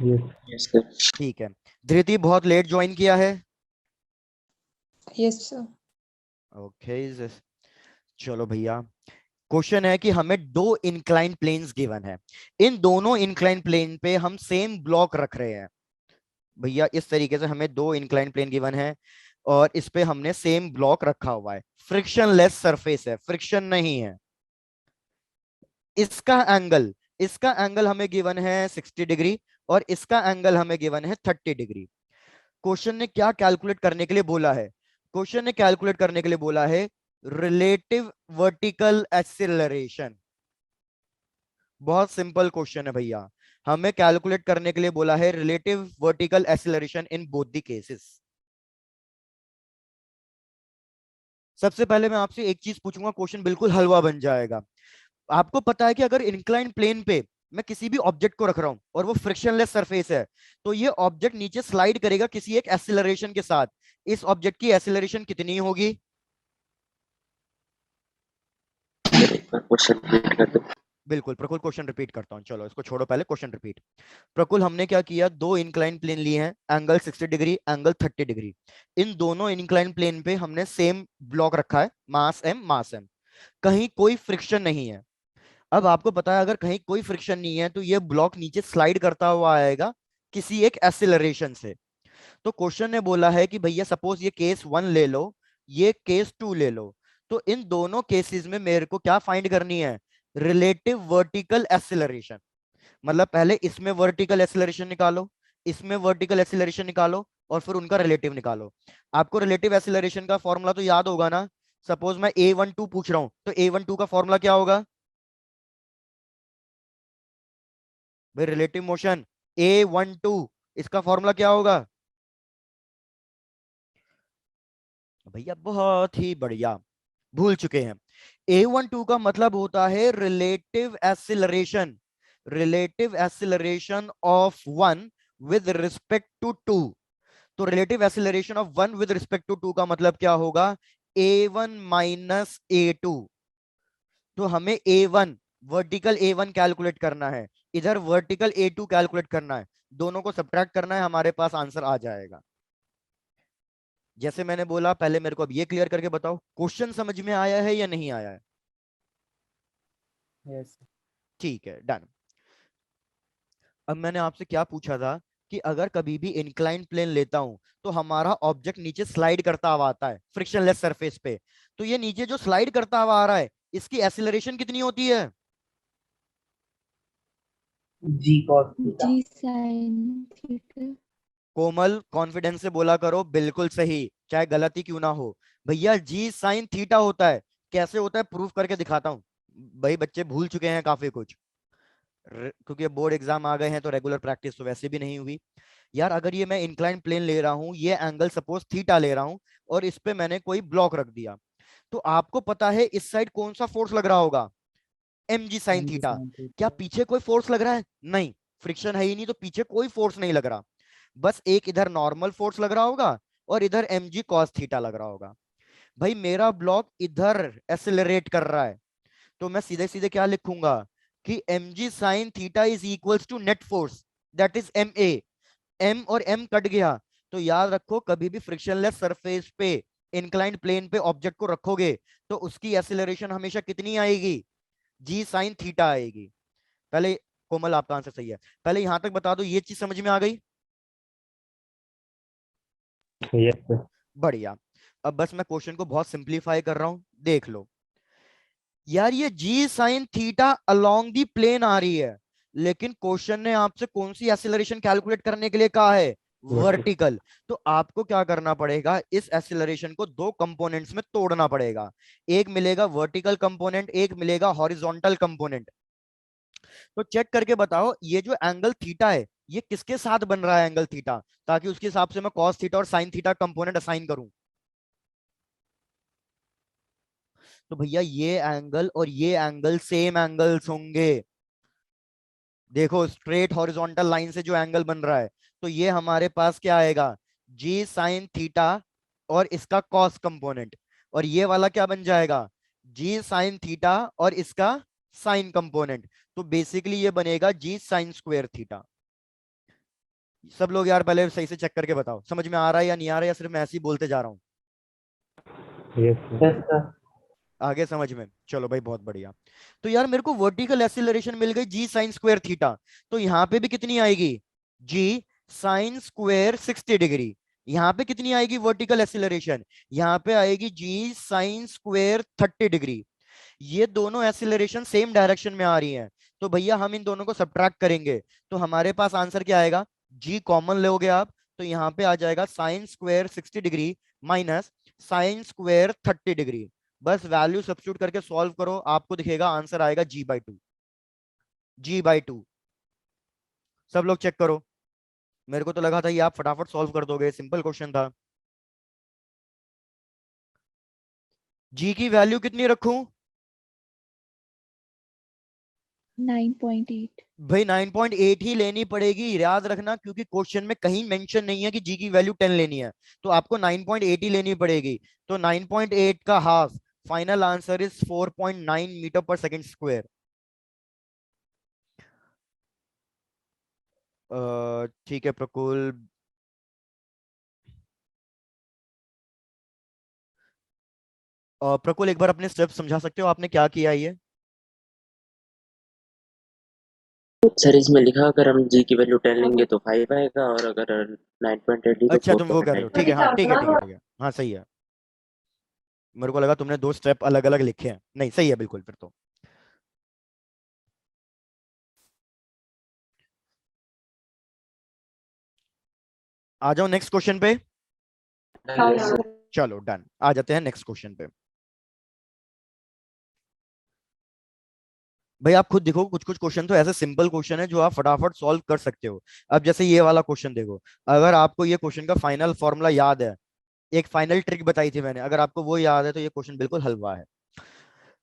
यस। ठीक है। धृति बहुत लेट ज्वाइन किया है। Yes sir. ओके चलो भैया, क्वेश्चन है कि हमें दो इंक्लाइन प्लेन्स गिवन है, इन दोनों इंक्लाइन प्लेन पे हम सेम ब्लॉक रख रहे हैं। भैया इस तरीके से हमें दो इंक्लाइन प्लेन गिवन है और इस पे हमने सेम ब्लॉक रखा हुआ है, फ्रिक्शनलेस सरफेस है, फ्रिक्शन नहीं है। इसका एंगल हमें गिवन है 60 डिग्री और इसका एंगल हमें गिवन है 30 डिग्री। क्वेश्चन ने क्या कैलकुलेट करने के लिए बोला है? क्वेश्चन ने कैलकुलेट करने के लिए बोला है रिलेटिव वर्टिकल एक्सीलरेशन। बहुत सिंपल क्वेश्चन है भैया, हमें कैलकुलेट करने के लिए बोला है relative vertical acceleration in both the cases. सबसे पहले मैं आपसे एक चीज पूछूंगा, क्वेश्चन बिल्कुल हलवा बन जाएगा। आपको पता है कि अगर इंक्लाइन प्लेन पे मैं किसी भी ऑब्जेक्ट को रख रहा हूं और वो फ्रिक्शनलेस सरफेस है, तो ये ऑब्जेक्ट नीचे स्लाइड करेगा किसी एक एक्सीलरेशन के साथ। इस ऑब्जेक्ट की एक्सीलरेशन कितनी होगी? बिल्कुल प्रकुल, क्वेश्चन रिपीट करता हूं, चलो इसको छोड़ो, पहले क्वेश्चन रिपीट। प्रकुल हमने क्या किया, दो इंक्लाइन प्लेन लिए हैं, एंगल 60 डिग्री, एंगल 30 डिग्री। इन दोनों इंक्लाइन प्लेन पे हमने सेम ब्लॉक रखा है, मास एम मास एम, कहीं कोई फ्रिक्शन नहीं है। अब आपको पता है अगर कहीं कोई फ्रिक्शन नहीं है तो ये ब्लॉक नीचे स्लाइड करता हुआ आएगा किसी एक एक्सीलरेशन से। तो क्वेश्चन ने बोला है कि भैया सपोज ये केस 1 ले लो, ये केस 2 ले लो, तो इन दोनों केसेस में मेरे को क्या फाइंड करनी है, रिलेटिव वर्टिकल एक्सीलरेशन। मतलब पहले इसमें वर्टिकल एक्सीलरेशन निकालो, इसमें वर्टिकल एक्सीलरेशन निकालो और फिर उनका रिलेटिव निकालो। आपको रिलेटिव एक्सीलरेशन का फॉर्मूला तो याद होगा ना? सपोज मैं a12 पूछ रहा हूं तो a12 का फॉर्मूला क्या होगा भाई? रिलेटिव मोशन a12, इसका फॉर्मूला क्या होगा भैया? बहुत ही बढ़िया, भूल चुके हैं। a12 का मतलब होता है relative acceleration, relative acceleration of one with respect to two. तो relative acceleration of one with respect to two का मतलब क्या होगा, a1 माइनस a2। तो हमें a1 वर्टिकल a1 कैलकुलेट करना है, इधर वर्टिकल a2 कैलकुलेट करना है। दोनों को सब्ट्रैक्ट करना है, हमारे पास आंसर आ जाएगा। जैसे मैंने बोला, पहले मेरे को अब ये क्लियर करके बताओ, क्वेश्चन समझ में आया है या नहीं आया है? यस ठीक है, डन। अब मैंने आपसे क्या पूछा था कि अगर कभी भी इंक्लाइन प्लेन लेता हूं तो हमारा ऑब्जेक्ट नीचे स्लाइड करता हुआ आता है फ्रिक्शनलेस सरफेस पे। तो ये नीचे जो स्लाइड करता हुआ आ रहा है, इसकी एक्सीलरेशन कितनी होती है? जी कॉस थीटा। जी साइन थीटा। कोमल कॉन्फिडेंस से बोला करो, बिल्कुल सही, चाहे गलती क्यों ना हो। भैया जी साइन थीटा होता है। कैसे होता है प्रूफ करके दिखाता हूं। भाई बच्चे भूल चुके हैं काफी कुछ, क्योंकि बोर्ड एग्जाम आ गए हैं तो रेगुलर प्रैक्टिस तो वैसे भी नहीं हुई। यार अगर ये मैं इंक्लाइन प्लेन ले रहा हूँ, ये एंगल सपोज थीटा ले रहा हूँ, और इस पे मैंने कोई ब्लॉक रख दिया, तो आपको पता है इस साइड कौन सा फोर्स लग रहा होगा? M G sine M G theta. Sine क्या थीटा। पीछे कोई फोर्स लग रहा है? नहीं, फ्रिक्शन है ही नहीं, तो पीछे कोई फोर्स नहीं लग रहा। बस एक इधर नॉर्मल फोर्स लग रहा होगा और इधर एम जी कॉस थीटा लग रहा होगा। भाई मेरा ब्लॉक इधर एसिलरेट कर रहा है, तो मैं सीधे सीधे क्या लिखूंगा कि M G sine theta is equals to net force, that is M A. M और एम कट गया, तो याद रखो कभी भी फ्रिक्शनलेस सरफेस पे इंक्लाइंड प्लेन पे ऑब्जेक्ट को रखोगे तो उसकी एक्सीलरेशन हमेशा कितनी आएगी? जी साइन थीटा आएगी। पहले कोमल आपका आंसर सही है, पहले यहां तक बता दो, ये चीज समझ में आ गई? Yes sir. बढ़िया। अब बस मैं क्वेश्चन को बहुत सिंपलीफाई कर रहा हूं, देख लो। यार ये g sine theta along the plane आ रही है, लेकिन क्वेश्चन ने आपसे कौन सी एक्सीलरेशन कैलकुलेट करने के लिए कहा है? वर्टिकल। वर्टिकल। तो आपको क्या करना पड़ेगा, इस एक्सीलरेशन को दो कंपोनेंट्स में तोड़ना पड़ेगा। एक मिलेगा वर्टिकल कंपोनेंट, एक मिलेगा हॉरिजॉन्टल कंपोनेंट। तो चेक करके बताओ, ये जो एंगल थीटा है ये किसके साथ बन रहा है एंगल थीटा, ताकि उसके हिसाब से मैं कॉस थीटा और साइन थीटा कंपोनेंट असाइन करूं। तो भैया ये एंगल और ये एंगल सेम एंगल्स होंगे। देखो स्ट्रेट हॉरिजॉन्टल लाइन से जो एंगल बन रहा है, तो ये हमारे पास क्या आएगा? जी साइन थीटा और इसका कॉस कंपोनेंट। और ये वाला क्या बन जाएगा? जी साइन थीटा और इसका साइन कंपोनेंट। तो बेसिकली ये बनेगा जी साइन स्क्वायर थीटा। सब लोग यार पहले सही से चेक करके बताओ, समझ में आ रहा है या नहीं आ रहा है, या सिर्फ मैं ऐसे ही बोलते जा रहा हूँ? Yes sir. Yes sir. आगे समझ में? चलो भाई बहुत बढ़िया। तो यार मेरे को वर्टिकल एक्सीलरेशन मिल गई जी साइन स्क्वायर थीटा, तो यहाँ पे भी कितनी आएगी? जी साइन स्क्वायर 60 डिग्री। यहाँ पे कितनी आएगी वर्टिकल एक्सीलरेशन? यहाँ पे आएगी जी साइन स्क्वायर 30 डिग्री। ये दोनों एक्सीलरेशन सेम डायरेक्शन में आ रही हैं, तो भैया हम इन दोनों को सब्ट्रैक्ट करेंगे तो हमारे पास आंसर क्या आएगा? जी कॉमन लोगे आप, तो यहाँ पे आ जाएगा sine square 60 degree minus sine square 30 degree. बस वैल्यू सब्स्टिट्यूट करके सॉल्व करो, आपको दिखेगा आंसर आएगा जी/2। जी/2। सब लोग चेक करो। मेरे को तो लगा था ये आप फटाफट सॉल्व कर दोगे, सिंपल क्वेश्चन था। जी की वैल्यू कितनी रखूं? 9.8। भाई 9.8 ही लेनी पड़ेगी, याद रखना, क्योंकि क्वेश्चन में कहीं मेंशन नहीं है कि जी की वैल्यू 10 लेनी है, तो आपको 9.8 ही लेनी पड़ेगी। तो 9.8 का half, final answer is 4.9 metre पर सेकंड स्क्वायर। ठीक है प्रकुल। प्रकुल एक बार अपने स्टेप समझा सकते हो, आपने क्या किया ये? सर इसमें लिखा अगर हम जी की वैल्यू 10 लेंगे तो 5 आएगा और अगर 9.8 ली तो अच्छा तुम वो कर रहे 4.9 हो, ठीक है, हाँ आएगा। ठीक है ठीक है ठीक है, हाँ सही है। मेरे को लगा तुमने दो स्टेप अलग अलग लिखे हैं, नहीं सही है बिल्कुल फिर तो। आ जाओ नेक्स्ट क्वेश्चन पे। चलो डन, आ जाते हैं नेक्स्ट क्वेश्चन पे। भाई आप खुद देखो, कुछ कुछ क्वेश्चन तो ऐसे सिंपल क्वेश्चन है जो आप फटाफट सॉल्व कर सकते हो। अब जैसे ये वाला क्वेश्चन देखो, अगर आपको ये क्वेश्चन का फाइनल फॉर्मूला याद है, एक फाइनल ट्रिक बताई थी मैंने, अगर आपको वो याद है तो ये क्वेश्चन बिल्कुल हलवा है।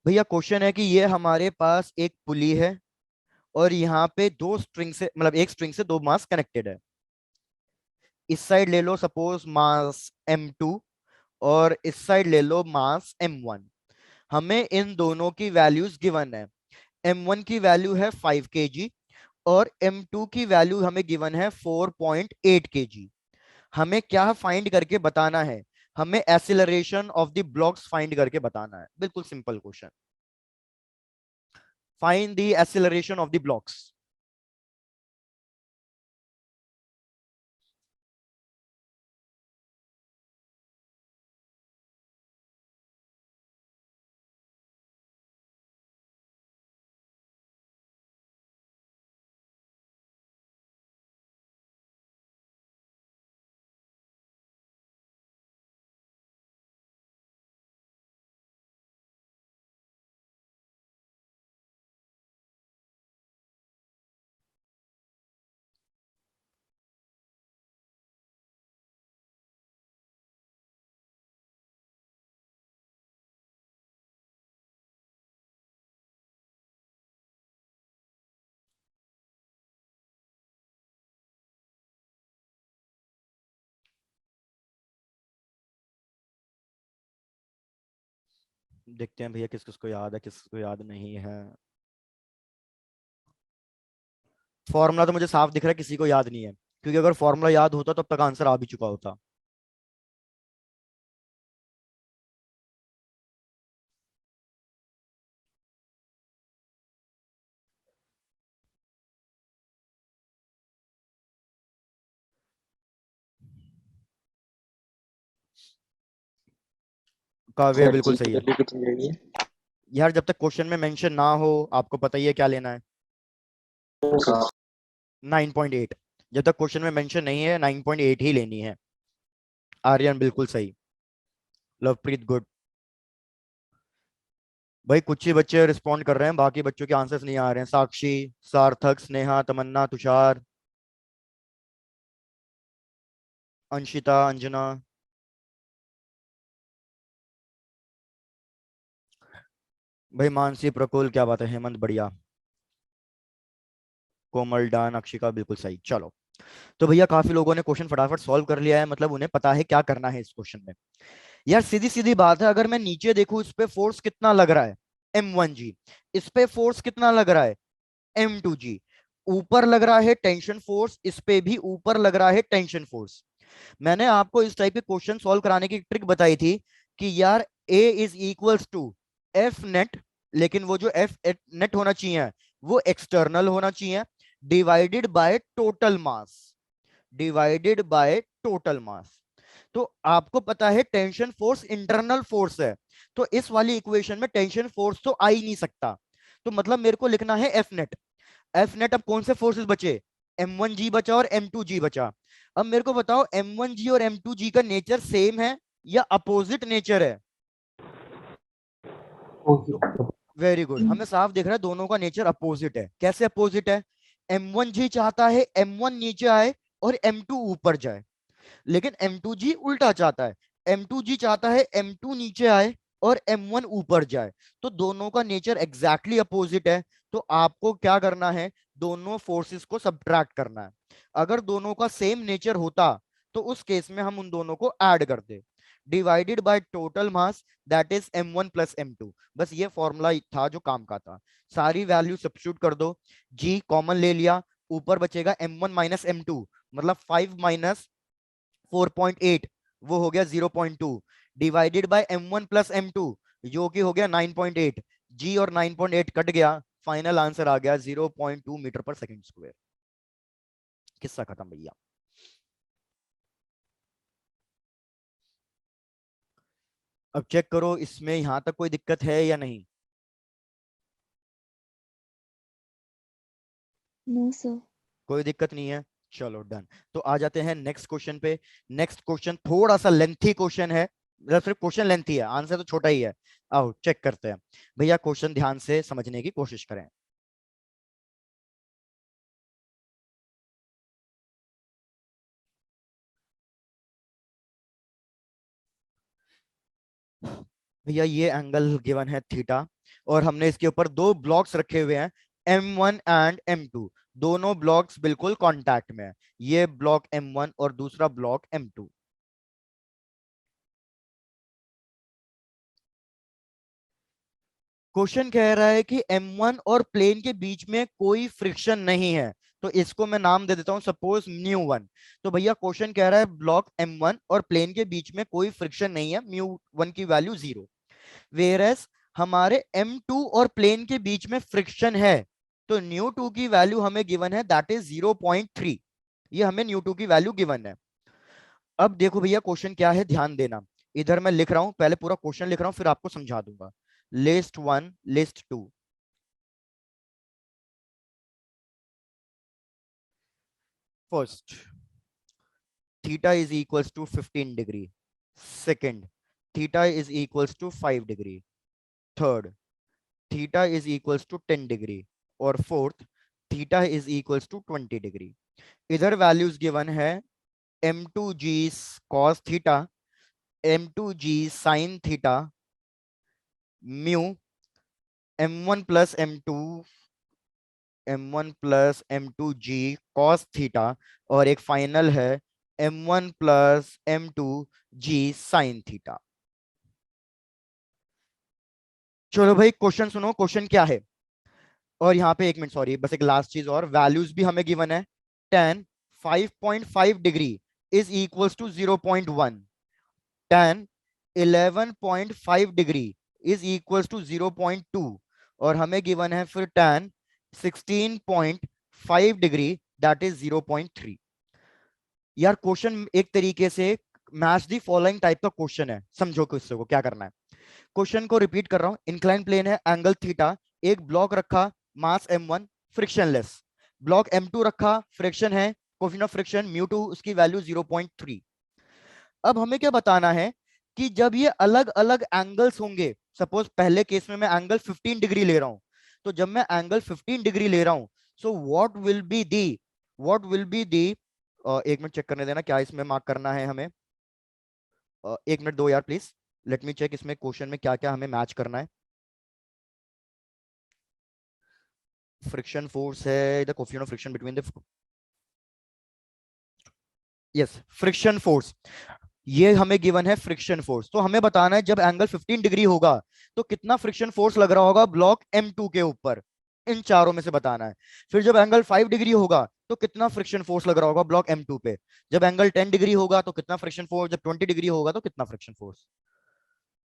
भैया क्वेश्चन है कि ये हमारे पास एक पुली है और यहाँ पे दो स्ट्रिंग से, मतलब एक स्ट्रिंग से दो मास कनेक्टेड है। इस साइड ले लो सपोज मास m2 और इस साइड ले लो मास m1। हमें इन दोनों की वैल्यूज गिवन है। m1 की वैल्यू है 5 kg और M2 की वैल्यू हमें गिवन है 4.8 kg। हमें क्या फाइंड करके बताना है? हमें acceleration of the blocks find करके बताना है। बिल्कुल simple question. Find the acceleration of the blocks. देखते हैं भैया किस किस को याद है, किस किस को याद नहीं है। फॉर्मूला तो मुझे साफ दिख रहा है किसी को याद नहीं है, क्योंकि अगर फॉर्मूला याद होता तो अब तक आंसर आ भी चुका होता। काव्य सर बिल्कुल जी की सही है। वैल्यू कितनी रहेगी? यार जब तक क्वेश्चन में मेंशन ना हो, आपको पता ही है क्या लेना है। 9.8। जब तक क्वेश्चन में मेंशन नहीं है 9.8 ही लेनी है। आर्यन बिल्कुल सही। लवप्रीत गुड। भाई कुछ ही बच्चे रिस्पॉन्ड कर रहे हैं, बाकी बच्चों के आंसर्स नहीं आ रहे हैं। साक्षी, सार्थक, स्नेहा, तमन्ना, तुषार, अंशिता, अंजना। भाई मानसी, प्रकुल, क्या बात है। हेमंत बढ़िया। कोमल, डान, अक्षिका बिल्कुल सही। चलो, तो भैया काफी लोगों ने क्वेश्चन फटाफट सॉल्व कर लिया है, मतलब उन्हें पता है क्या करना है इस क्वेश्चन में। यार सीधी सीधी बात है, अगर मैं नीचे देखूं इस पे फोर्स कितना लग रहा है, M1G। इस पे फोर्स कितना लग रहा है, M2G। ऊपर लग रहा है टेंशन फोर्स, इस पे भी ऊपर लग रहा है टेंशन फोर्स। मैंने आपको इस टाइप के क्वेश्चन सॉल्व कराने की ट्रिक बताई थी कि यार A is equals to F net, लेकिन वो जो एफ नेट होना चाहिए वो एक्सटर्नल होना चाहिए, divided by total mass. Divided by total mass. तो आपको पता है टेंशन फोर्स इंटरनल फोर्स है, तो इस वाली इक्वेशन में टेंशन फोर्स तो आ ही नहीं सकता। तो मतलब मेरे को लिखना है एफ नेट। एफ नेट, अब कौन से फोर्सेस बचे, M1G बचा और M2G बचा। अब मेरे को बताओ M1G और M2G का नेचर सेम है या अपोजिट नेचर है? तो वेरी गुड, हमें साफ दिख रहा है दोनों का नेचर अपोजिट है। कैसे अपोजिट है? M1G चाहता है M1 नीचे आए और M2 ऊपर जाए, लेकिन M2G उल्टा चाहता है। M2G चाहता है M2 नीचे आए और M1 ऊपर जाए। तो दोनों का नेचर एग्जैक्टली अपोजिट है। तो आपको क्या करना है, दोनों फोर्सेस को सब्ट्रैक्ट करना है। अगर दोनों का सेम नेचर होता तो उस केस में हम उन दोनों को ऐड करते। Divided by total mass, that is M1 plus M2। बस ये फॉर्मूला था जो काम का था। सारी वैल्यू सब्स्टिट्यूट कर दो। G कॉमन ले लिया, ऊपर बचेगा M1 माइनस M2, मतलब 5 माइनस 4.8, वो हो गया 0.2, divided by M1 plus M2 जो कि हो गया 9.8। G और 9.8 कट गया, फाइनल आंसर आ गया 0.2 मीटर पर सेकंड स्क्वायर। किस्सा खत्म भैया। अब चेक करो इसमें यहां तक कोई दिक्कत है या नहीं। No sir. कोई दिक्कत नहीं है। चलो डन। तो आ जाते हैं नेक्स्ट क्वेश्चन पे। नेक्स्ट क्वेश्चन थोड़ा सा लेंथी क्वेश्चन है, मतलब सिर्फ क्वेश्चन लेंथी है, आंसर तो छोटा ही है। आओ चेक करते हैं। भैया क्वेश्चन ध्यान से समझने की कोशिश करें। भैया ये एंगल गिवन है थीटा, और हमने इसके ऊपर दो ब्लॉक्स रखे हुए हैं, M1 एंड M2। दोनों ब्लॉक्स बिल्कुल कांटेक्ट में है। ये ब्लॉक M1 और दूसरा ब्लॉक M2। क्वेश्चन कह रहा है कि M1 और प्लेन के बीच में कोई फ्रिक्शन नहीं है, तो इसको मैं नाम दे देता हूं सपोज μ1। तो भैया क्वेश्चन कह रहा है ब्लॉक M1 और प्लेन के बीच में कोई फ्रिक्शन नहीं है, μ1 की वैल्यू 0। वेयरएस हमारे M2 और प्लेन के बीच में फ्रिक्शन है, तो ν2 की वैल्यू हमें गिवन है, दैट इज 0.3। ये हमें ν2 की वैल्यू गिवन है। अब देखो भैया क्वेश्चन क्या है, ध्यान देना। इधर मैं लिख रहा हूं, पहले पूरा क्वेश्चन लिख रहा हूं, फिर आपको समझा दूंगा। List 1, list 2। First, theta is equals to 15 degree. Second, theta is equals to 5 degree. Third, theta is equals to 10 degree. और fourth, theta is equals to 20 degree. इधर वैल्यूज गिवन है m2g cos theta, m2g sin theta, mu, m1 plus m2, m1 plus m2g cos theta, और एक final है m1 plus m2g sin theta. चलो भाई question सुनो, question क्या है। और यहाँ पे एक मिनट, सॉरी, बस एक लास्ट चीज और, वैल्यूज भी हमें गिवन है। tan 5.5 degree is equals to 0.1, tan 11.5 degree is equals to 0.2, और हमें गिवन है फिर tan 16.5 डिग्री दैट इज 0.3। यार क्वेश्चन एक तरीके से मैच दी फॉलोइंग टाइप का क्वेश्चन है, समझो क्वेश्चन को क्या करना है। क्वेश्चन को रिपीट कर रहा हूं, इंक्लाइन प्लेन है, एंगल थीटा, एक ब्लॉक रखा, मास m1, फ्रिक्शनलेस। ब्लॉक m2 रखा, फ्रिक्शन है, कोफिशिएंट ऑफ फ्रिक्शन μ2, उसकी वैल्यू 0.3। अब हमें क्या बताना है कि जब ये अलग अलग एंगल्स होंगे, सपोज पहले केस में मैं एंगल 15 डिग्री ले रहा हूं, तो जब मैं एंगल 15 डिग्री ले रहा हूं, so what will be the, एक मिनट चेक करने देना क्या इसमें मार्क करना है हमें। एक मिनट दो यार प्लीज, लेट मी चेक इसमें क्वेश्चन में क्या क्या हमें मैच करना है। फ्रिक्शन फोर्स है इधर, coefficient of friction between the, yes, friction force, ये हमें गिवन है फ्रिक्शन फोर्स। तो हमें बताना है जब एंगल 15 डिग्री होगा तो कितना फ्रिक्शन फोर्स लग रहा होगा ब्लॉक M2 के ऊपर, इन चारों में से बताना है। फिर जब एंगल 5 डिग्री होगा तो कितना फ्रिक्शन फोर्स लग रहा होगा ब्लॉक M2 पे, जब एंगल 10 डिग्री होगा तो कितना फ्रिक्शन फोर्स, जब 20 डिग्री होगा तो कितना फ्रिक्शन फोर्स।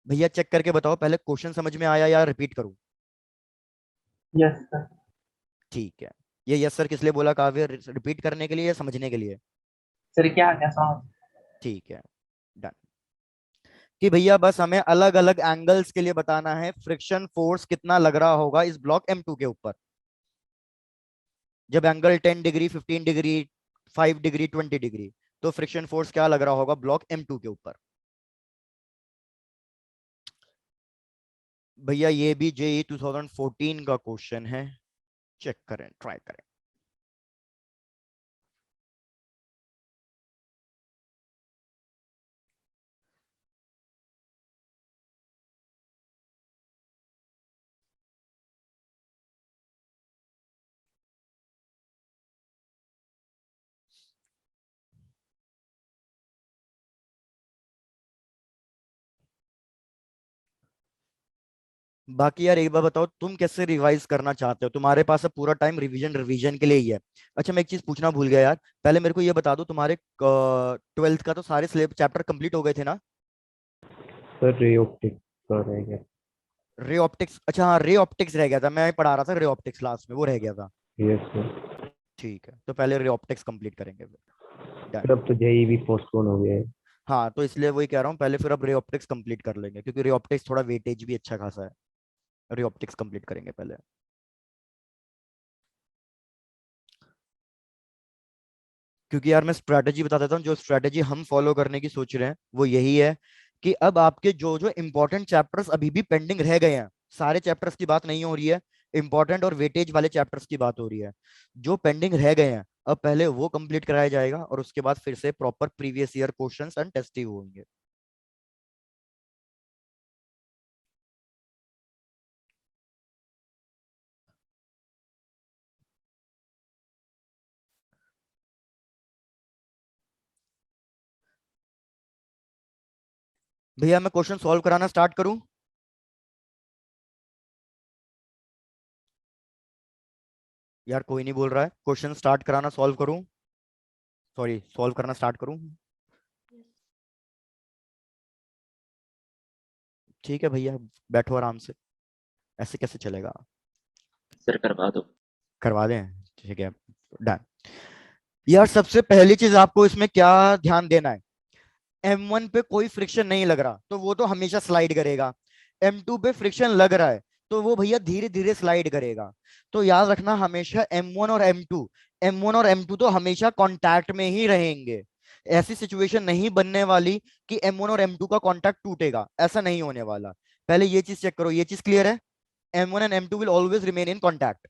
भैया चेक करके बताओ, पहले क्वेश्चन समझ में आया या रिपीट करूं। Yes sir. ठीक है, ये यस सर किस लिए बोला काव्य, रिपीट करने के लिए या समझने के लिए। सर क्या क्या समझ। ठीक है, डन। कि भैया बस हमें अलग अलग एंगल्स के लिए बताना है फ्रिक्शन फोर्स कितना लग रहा होगा इस ब्लॉक M2 के ऊपर, जब angle 10 degree, 15 degree, 5 degree, 20 degree, तो फ्रिक्शन फोर्स क्या लग रहा होगा ब्लॉक M2 के ऊपर। भैया ये भी JEE 2014 का क्वेश्चन है, चेक करें, ट्राई करें। बाकी यार एक बार बताओ, तुम कैसे रिवाइज करना चाहते हो, तुम्हारे पास अब पूरा टाइम रिवीजन रिवीजन के लिए ही है। अच्छा मैं एक चीज पूछना भूल गया यार, पहले मेरे को ये बता दो, तुम्हारे 12th का तो सारे सिलेब चैप्टर कंप्लीट हो गए थे ना। सर रे ऑप्टिक्स का रह गया। रे ऑप्टिक्स, अच्छा हाँ रे ऑप्टिक्स रह गया था, मैं पढ़ा रहा था रे ऑप्टिक्स लास्ट में, वो रह गया था। Yes sir. ठीक है, तो पहले रे ऑप्टिक्स कंप्लीट करेंगे फिर, डन। सर अब तो जेई भी पोस्टपोन हो गया है। हाँ तो इसलिए वही कह रहा हूँ, पहले फिर अब रे ऑप्टिक्स कंप्लीट कर लेंगे, क्योंकि रे ऑप्टिक्स थोड़ा वेटेज भी अच्छा खासा है। रे ऑप्टिक्स कंप्लीट करेंगे पहले। क्योंकि यार मैं स्ट्रैटेजी बता देता हूँ, जो स्ट्रैटेजी हम फॉलो करने की सोच रहे हैं वो यही है कि अब आपके जो जो इंपॉर्टेंट चैप्टर्स अभी भी पेंडिंग रह गए हैं, सारे चैप्टर्स की बात नहीं हो रही है, इंपॉर्टेंट और वेटेज वाले चैप्टर्स की बात हो रही है, जो पेंडिंग रह गए हैं अब पहले वो कंप्लीट कराया जाएगा, और उसके बाद फिर से proper previous year questions and test ही होंगे। भैया मैं क्वेश्चन सॉल्व कराना स्टार्ट करूं। यार कोई नहीं बोल रहा है, क्वेश्चन स्टार्ट कराना, सॉल्व करूं, सॉरी सॉल्व करना स्टार्ट करूं? ठीक है भैया, बैठो आराम से, ऐसे कैसे चलेगा? सर करवा दो। करवा दें, ठीक है, डन। यार सबसे पहली चीज आपको इसमें क्या ध्यान देना है, M1 पे कोई फ्रिक्शन नहीं लग रहा तो वो तो हमेशा स्लाइड करेगा, M2 पे फ्रिक्शन लग रहा है तो वो भैया धीरे धीरे स्लाइड करेगा। तो याद रखना हमेशा M1 और M2, M1 और M2 तो हमेशा कांटेक्ट में ही रहेंगे। ऐसी सिचुएशन नहीं बनने वाली कि M1 और M2 का कांटेक्ट टूटेगा, ऐसा नहीं होने वाला। पहले ये चीज चेक करो, ये चीज क्लियर है? M1 and M2 will always remain in contact.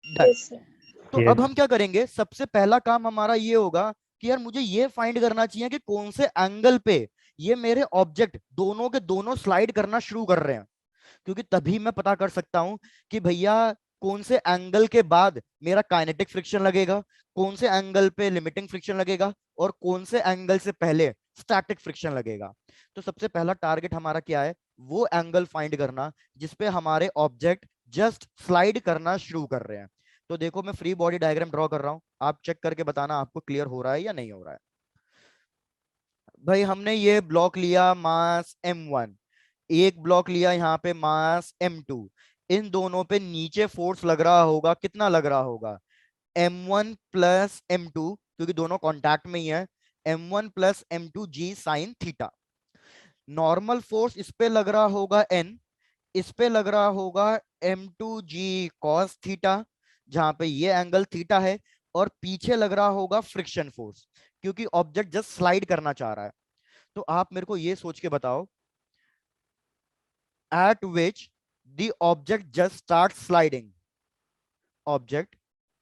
Done. Yes, sir. तो Yes. अब हम क्या करेंगे, सबसे पहला काम हमारा ये होगा कि यार मुझे ये फाइंड करना चाहिए कि कौन से एंगल पे ये मेरे ऑब्जेक्ट दोनों के दोनों स्लाइड करना शुरू कर रहे हैं, क्योंकि तभी मैं पता कर सकता हूं कि भैया कौन से एंगल के बाद मेरा काइनेटिक फ्रिक्शन लगेगा, कौन से एंगल पे लिमिटिंग फ्रिक्शन लगेगा, और कौन से एंगल से पहले स्टैटिक फ्रिक्शन लगेगा। तो सबसे पहला टारगेट हमारा क्या है, वो एंगल फाइंड करना जिसपे हमारे ऑब्जेक्ट जस्ट स्लाइड करना शुरू कर रहे हैं। तो देखो मैं फ्री बॉडी डायग्राम ड्रॉ कर रहा हूं, आप चेक करके बताना आपको क्लियर हो रहा है या नहीं हो रहा है। भाई हमने ये ब्लॉक लिया मास M1, एक ब्लॉक लिया यहाँ पे मास M2, इन दोनों पे नीचे फोर्स लग रहा होगा, कितना लग रहा होगा, M1 प्लस M2, क्योंकि दोनों कांटेक्ट में ही है, M1 plus M2 G sine theta. Normal force इस पे लग रहा होगा N, इस पे लग रहा होगा M2G cos थीटा, जहां पे ये एंगल थीटा है, और पीछे लग रहा होगा फ्रिक्शन फोर्स, क्योंकि ऑब्जेक्ट जस्ट स्लाइड करना चाह रहा है। तो आप मेरे को ये सोच के बताओ, at which the object just starts sliding, object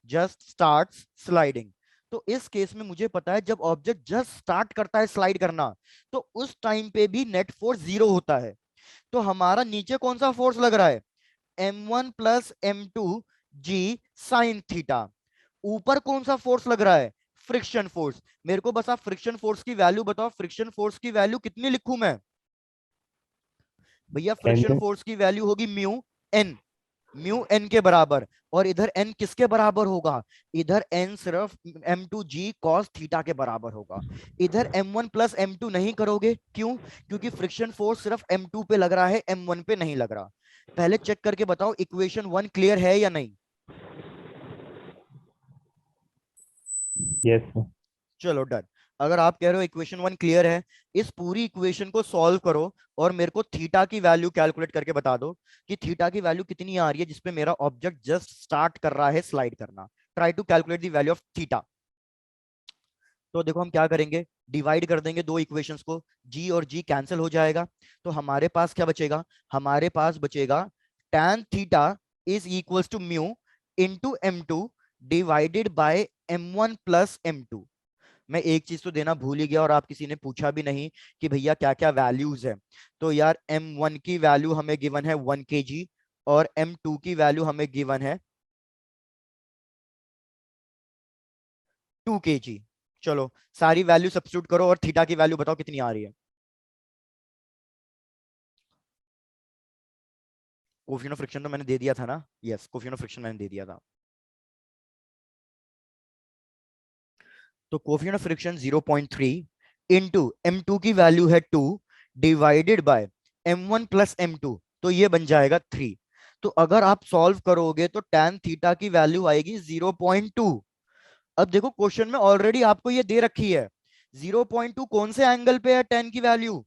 just starts sliding. तो इस केस में मुझे पता है जब ऑब्जेक्ट जस्ट स्टार्ट करता है स्लाइड करना तो उस टाइम पे भी नेट फोर्स 0 होता है। तो हमारा नीचे कौन सा फोर्स लग रहा है, M1 plus M2 G sine theta. ऊपर कौन सा फोर्स लग रहा है, फ्रिक्शन फोर्स। मेरे को बस आप फ्रिक्शन फोर्स की वैल्यू बताओ, फ्रिक्शन फोर्स की वैल्यू कितनी लिखूं मैं भैया? फ्रिक्शन N फोर्स की वैल्यू होगी म्यू एन के बराबर, और इधर एन किसके बराबर होगा, इधर एन सिर्फ M2G cos थीटा के बराबर होगा। इधर M1 प्लस M2 नहीं करोगे, क्यों? क्योंकि फ्रिक्शन फोर्स सिर्फ M2 पे लग रहा है, M1 पे नहीं लग रहा। पहले चेक करके बताओ इक्वेशन 1 क्लियर है या नहीं? yes sir. चलो डन। अगर आप कह रहे हो इक्वेशन 1 क्लियर है, इस पूरी इक्वेशन को सॉल्व करो और मेरे को थीटा की वैल्यू कैलकुलेट करके बता दो कि थीटा की वैल्यू कितनी आ रही है जिसपे मेरा ऑब्जेक्ट जस्ट स्टार्ट कर रहा है स्लाइड करना। Try to calculate the value of theta. तो देखो हम क्या करेंगे, डिवाइड कर देंगे दो इक्वेशंस को, जी और जी कैंसिल हो जाएगा, तो हमारे पास क्या बचेगा, हमारे पास बचेगा tan theta is equals to mu into M2 divided by M1 plus M2। मैं एक चीज तो देना भूल ही गया और आप किसी ने पूछा भी नहीं कि भैया क्या क्या वैल्यूज है। तो यार M1 की वैल्यू हमें गिवन है 1 kg और M2 की वैल्यू हमें गिवन है 2 kg। चलो सारी वैल्यू सब्स्टिट्यूट करो और थीटा की वैल्यू बताओ कितनी आ रही है। कोफिशिएंट ऑफ फ्रिक्शन तो मैंने दे दिया था ना, यस कोफिशिएंट ऑफ फ्रिक्शन मैंने दे दिया था। तो coefficient of friction 0.3 into M2 की वैल्यू है 2 divided by M1 plus M2, तो ये बन जाएगा 3। तो अगर आप सॉल्व करोगे तो tan थीटा की वैल्यू आएगी 0.2। अब देखो क्वेश्चन में ऑलरेडी आपको ये दे रखी है, 0.2 कौन से एंगल पे है tan की वैल्यू,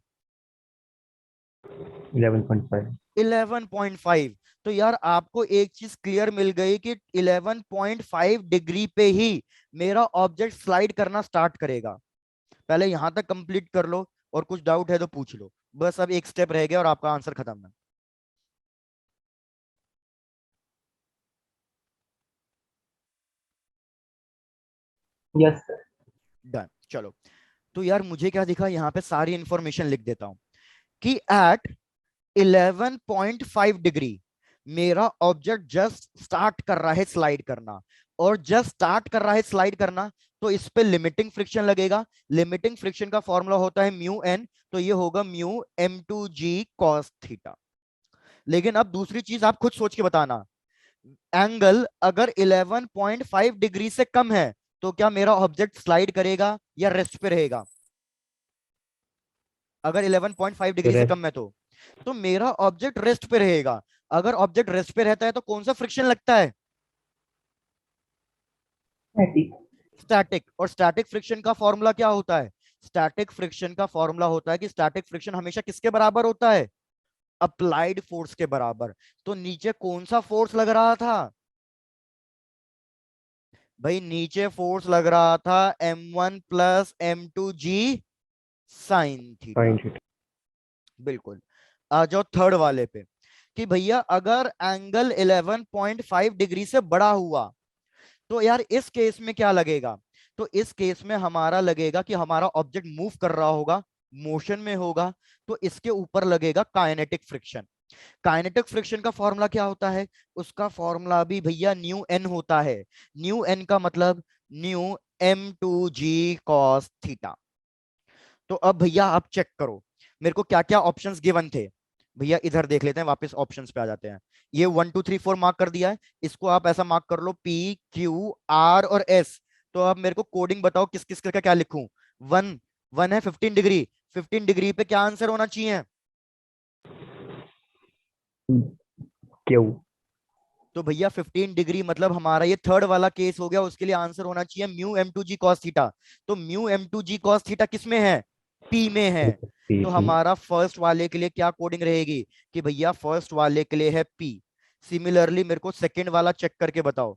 11.5. 11.5। तो यार आपको एक चीज क्लियर मिल गई कि 11.5 डिग्री पे ही मेरा ऑब्जेक्ट स्लाइड करना स्टार्ट करेगा। पहले यहां तक कंप्लीट कर लो और कुछ डाउट है तो पूछ लो, बस अब एक स्टेप रह गया और आपका आंसर खत्म है। Yes sir. डन। चलो तो यार मुझे क्या दिखा, यहाँ पे सारी इंफॉर्मेशन लिख देता हूं कि एट 11.5 डिग्री मेरा ऑब्जेक्ट जस्ट स्टार्ट कर रहा है स्लाइड करना, और जस्ट स्टार्ट कर रहा है स्लाइड करना तो इस पे लिमिटिंग फ्रिक्शन लगेगा। लिमिटिंग फ्रिक्शन का फॉर्मूला होता है म्यू एन, तो ये होगा म्यू M2G cos थीटा। लेकिन अब दूसरी चीज आप खुद सोच के बताना, एंगल अगर 11.5 डिग्री से कम है तो क्या मेरा ऑब्जेक्ट स्लाइड करेगा या रेस्ट पे रहेगा? अगर 11.5 डिग्री से कम रेस्ट। है तो मेरा ऑब्जेक्ट रेस्ट पे रहेगा। अगर ऑब्जेक्ट रेस्ट पे रहता है तो कौन सा फ्रिक्शन लगता है? static। स्टैटिक। और स्टैटिक फ्रिक्शन का फॉर्मूला क्या होता है? स्टैटिक फ्रिक्शन का फॉर्मूला होता है कि स्टैटिक फ्रिक्शन हमेशा किसके बराबर होता है? अप्लाइड फोर्स के बराबर। तो नीचे कौन सा फोर्स लग रहा था? भाई नीचे फोर्स लग रहा था m1 + m2g sign sine theta. Theta. बिल्कुल। आ जाओ थर्ड वाले पे कि भैया अगर एंगल 11.5 डिग्री से बड़ा हुआ तो यार इस केस में क्या लगेगा? तो इस केस में हमारा लगेगा कि हमारा ऑब्जेक्ट मूव कर रहा होगा, मोशन में होगा, तो इसके ऊपर लगेगा काइनेटिक फ्रिक्शन। काइनेटिक फ्रिक्शन का फॉर्मूला क्या होता है? उसका फॉर्मूला भी भैया न्यू एन होता है। न्यू एन का मतलब न्यू m2g cos थीटा। तो अब भैया आप चेक करो मेरे को क्या क्या ऑप्शंस गिवन थे। भैया इधर देख लेते हैं, वापस ऑप्शंस पे आ जाते हैं। ये 1 2 3 4 मार्क कर दिया है, इसको आप ऐसा मार्क कर लो P Q R और S। तो अब मेरे को कोडिंग बताओ किस किस का क्या लिखूं। वन वन है 15 डिग्री, 15 डिग्री पे क्या आंसर होना चाहिए? क्यू। तो भैया 15 डिग्री मतलब हमारा ये थर्ड वाला केस हो गया, उसके लिए आंसर होना चाहिए μm2g cos थीटा। तो μm2g cos थीटा किस में है? पी में है। पी तो पी। हमारा फर्स्ट वाले के लिए क्या कोडिंग रहेगी कि भैया फर्स्ट वाले के लिए है पी। सिमिलरली मेरे को सेकंड वाला चेक करके बताओ।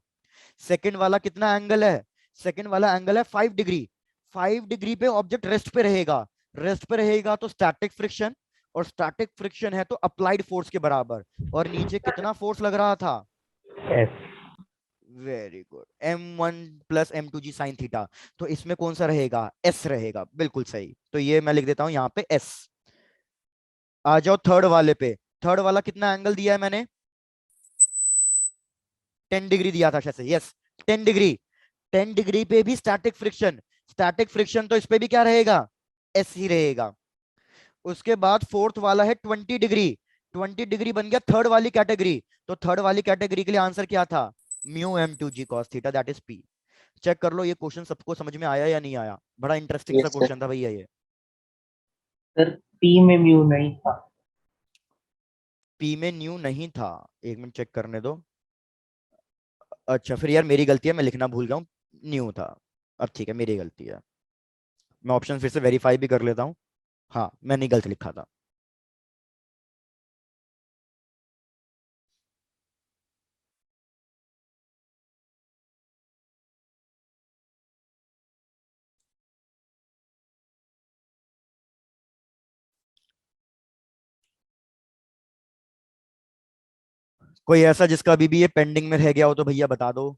सेकंड वाला कितना एंगल है? सेकंड वाला एंगल है 5 डिग्री। 5 डिग्री पे ऑब्जेक्ट रेस्ट पे रहेगा। रेस्ट पे रहेगा तो स्टैटिक फ्रिक्शन, और स्टैटिक फ्रिक्शन है तो अप्लाइड फोर्स के बराबर। और नीचे कितना फोर्स लग रहा था? S. Very good, m1 + m2g sin theta. तो इसमें कौन सा रहेगा? एस रहेगा, बिल्कुल सही। तो ये मैं लिख देता हूं यहाँ पे एस। आ जाओ थर्ड वाले पे। थर्ड वाला कितना एंगल दिया है मैंने? 10 डिग्री दिया था शायद से, यस। 10 डिग्री। 10 डिग्री पे भी स्टैटिक फ्रिक्शन। स्टैटिक फ्रिक्शन तो इस पे भी क्या रहेगा? एस ही रहेगा। उसके बाद फोर्थ वाला है 20 डिग्री। 20 डिग्री बन गया थर्ड वाली कैटेगरी। तो थर्ड वाली कैटेगरी के लिए आंसर क्या था? μm2g cos theta, that is P. Check कर लो ये क्वेश्चन सबको समझ में आया या नहीं आया। बड़ा इंटरेस्टिंग सा यस सर। क्वेश्चन था भैया ये। सर पी में म्यू नहीं था। पी में न्यू नहीं था? एक मिनट चेक करने दो। अच्छा फिर यार मेरी गलती है, मैं लिखना भूल गया हूँ। न्यू था। अब ठीक है, मेरी गलती है। मैं ऑप्शन फिर से वेरीफाई भी कर लेता हूँ। हाँ मैंने गलत लिखा था। कोई ऐसा जिसका अभी भी ये पेंडिंग में रह गया हो तो भैया बता दो।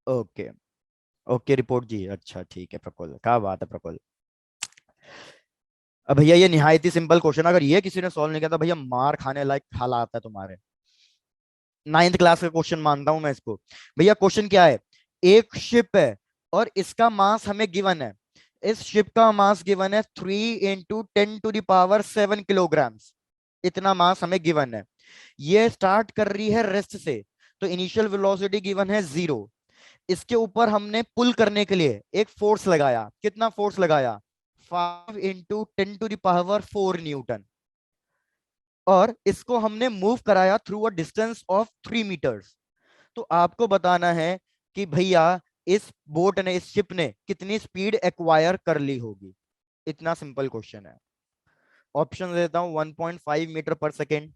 ओके। ओके रिपोर्ट जी, अच्छा ठीक है प्रकोल, क्या बात है प्रकोल। अब भैया ये निहायत ही सिंपल क्वेश्चन, अगर ये किसी ने सॉल्व नहीं किया तो भैया मार खाने लायक हालात है तुम्हारे। 9th क्लास का क्वेश्चन मानता हूं मैं इसको। भैया क्वेश्चन क्या है? एक शिप है और इसका मास हमें गिवन है। इस शिप का मास गिवन है 3 × 10⁻⁷ किलोग्राम्स। इतना मास हमें गिवन है। ये स्टार्ट कर रही है रेस्ट से, तो इनिशियल वेलोसिटी गिवन है 0। इसके ऊपर हमने पुल करने के लिए एक फोर्स लगाया। कितना फोर्स लगाया? 5 × 10⁻⁴ और इसको हमने मूव कराया through a distance of 3 metres. तो आपको बताना है कि भैया इस बोट ने, इस शिप ने कितनी स्पीड एक्वायर कर ली होगी। इतना सिंपल क्वेश्चन है। ऑप्शन देता हूं, 1.5 मीटर पर सेकेंड,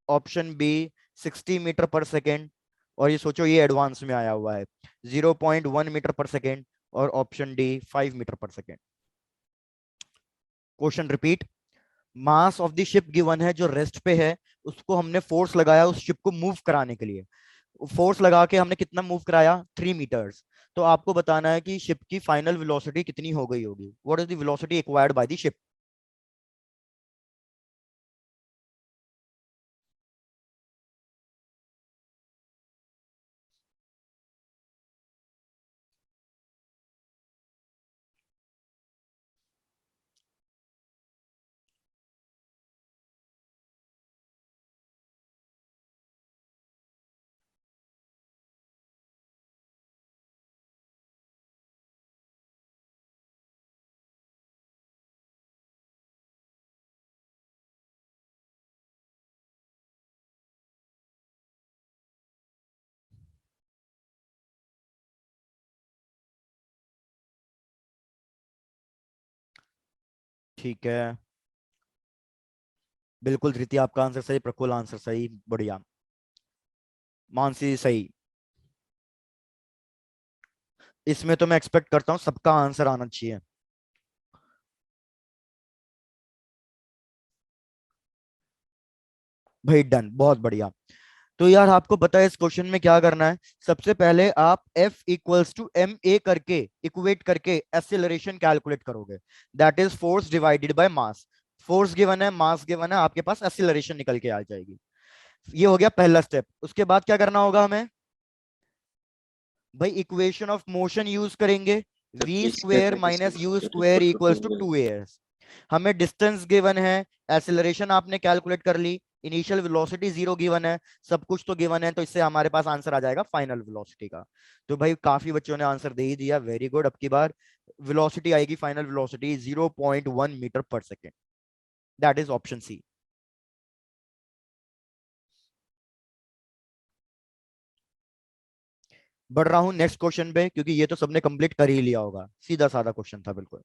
ऑप्शन बी 60 मीटर पर सेकेंड, और ये सोचो ये एडवांस में आया हुआ है 0.1 मीटर पर सेकेंड, और ऑप्शन डी 5 मीटर पर second. Question repeat. Mass of the ship given है जो रेस्ट पे है, उसको हमने फोर्स लगाया उस शिप को मूव कराने के लिए। फोर्स लगा के हमने कितना मूव कराया? 3 मीटर्स। तो आपको बताना है कि शिप की फाइनल वेलोसिटी कितनी हो गई होगी। What is the velocity acquired by the ship? ठीक है, बिल्कुल धृति आपका आंसर सही, प्रकुल आंसर सही, बढ़िया, मानसी सही। इसमें तो मैं एक्सपेक्ट करता हूँ सबका आंसर आना चाहिए। भाई डन, बहुत बढ़िया। तो यार आपको पता है इस क्वेश्चन में क्या करना है। सबसे पहले आप F equals to M A करके इक्वेट करके एक्सेलरेशन कैलकुलेट करोगे, that is force divided by mass. Force given है, मास गिवन है, आपके पास एक्सेलरेशन निकल के आ जाएगी। ये हो गया पहला स्टेप। उसके बाद क्या करना होगा हमें, भाई इक्वेशन ऑफ मोशन यूज करेंगे, तो V v square square minus minus u U square square equal to equals to 2a। 2as। हमें डिस्टेंस गिवन है, एक्सेलरेशन आपने कैलकुलेट कर ली, इनिशियल वेलोसिटी जीरो गिवन है, सब कुछ तो गिवन है, तो इससे हमारे पास आंसर आ जाएगा फाइनल वेलोसिटी का। तो भाई काफी बच्चों ने आंसर दे ही दिया, वेरी गुड। अब की बार वेलोसिटी आएगी, फाइनल वेलोसिटी 0.1 मीटर पर second, that is option C. बढ़ रहा हूं नेक्स्ट क्वेश्चन पे, क्योंकि ये तो सबने कंप्लीट कर ही लिया होगा, सीधा साधा क्वेश्चन था बिल्कुल।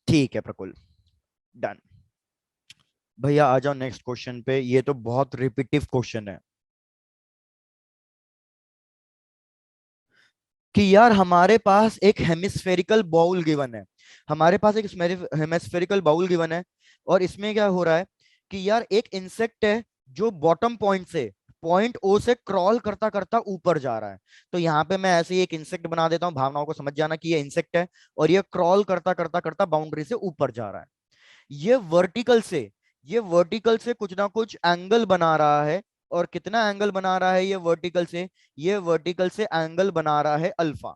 ठीक है प्रकुल, डन। भैया आ जाओ नेक्स्ट क्वेश्चन पे, ये तो बहुत रिपीटिव क्वेश्चन है कि यार हमारे पास एक हेमिस्फेरिकल बाउल गिवन है। हमारे पास एक हेमिस्फेरिकल बाउल गिवन है, और इसमें क्या हो रहा है कि यार एक इंसेक्ट है जो बॉटम पॉइंट से, पॉइंट ओ से क्रॉल करता करता ऊपर जा रहा है। तो यहाँ पे मैं ऐसे ही एक इंसेक्ट बना देता हूँ, भावनाओं को समझ जाना कि ये इंसेक्ट है, और ये क्रॉल करता करता करता बाउंड्री से ऊपर जा रहा है। ये वर्टिकल से, ये वर्टिकल से कुछ ना कुछ एंगल बना रहा है। और कितना एंगल बना रहा है ये वर्टिकल से, ये वर्टिकल से एंगल बना रहा है अल्फा।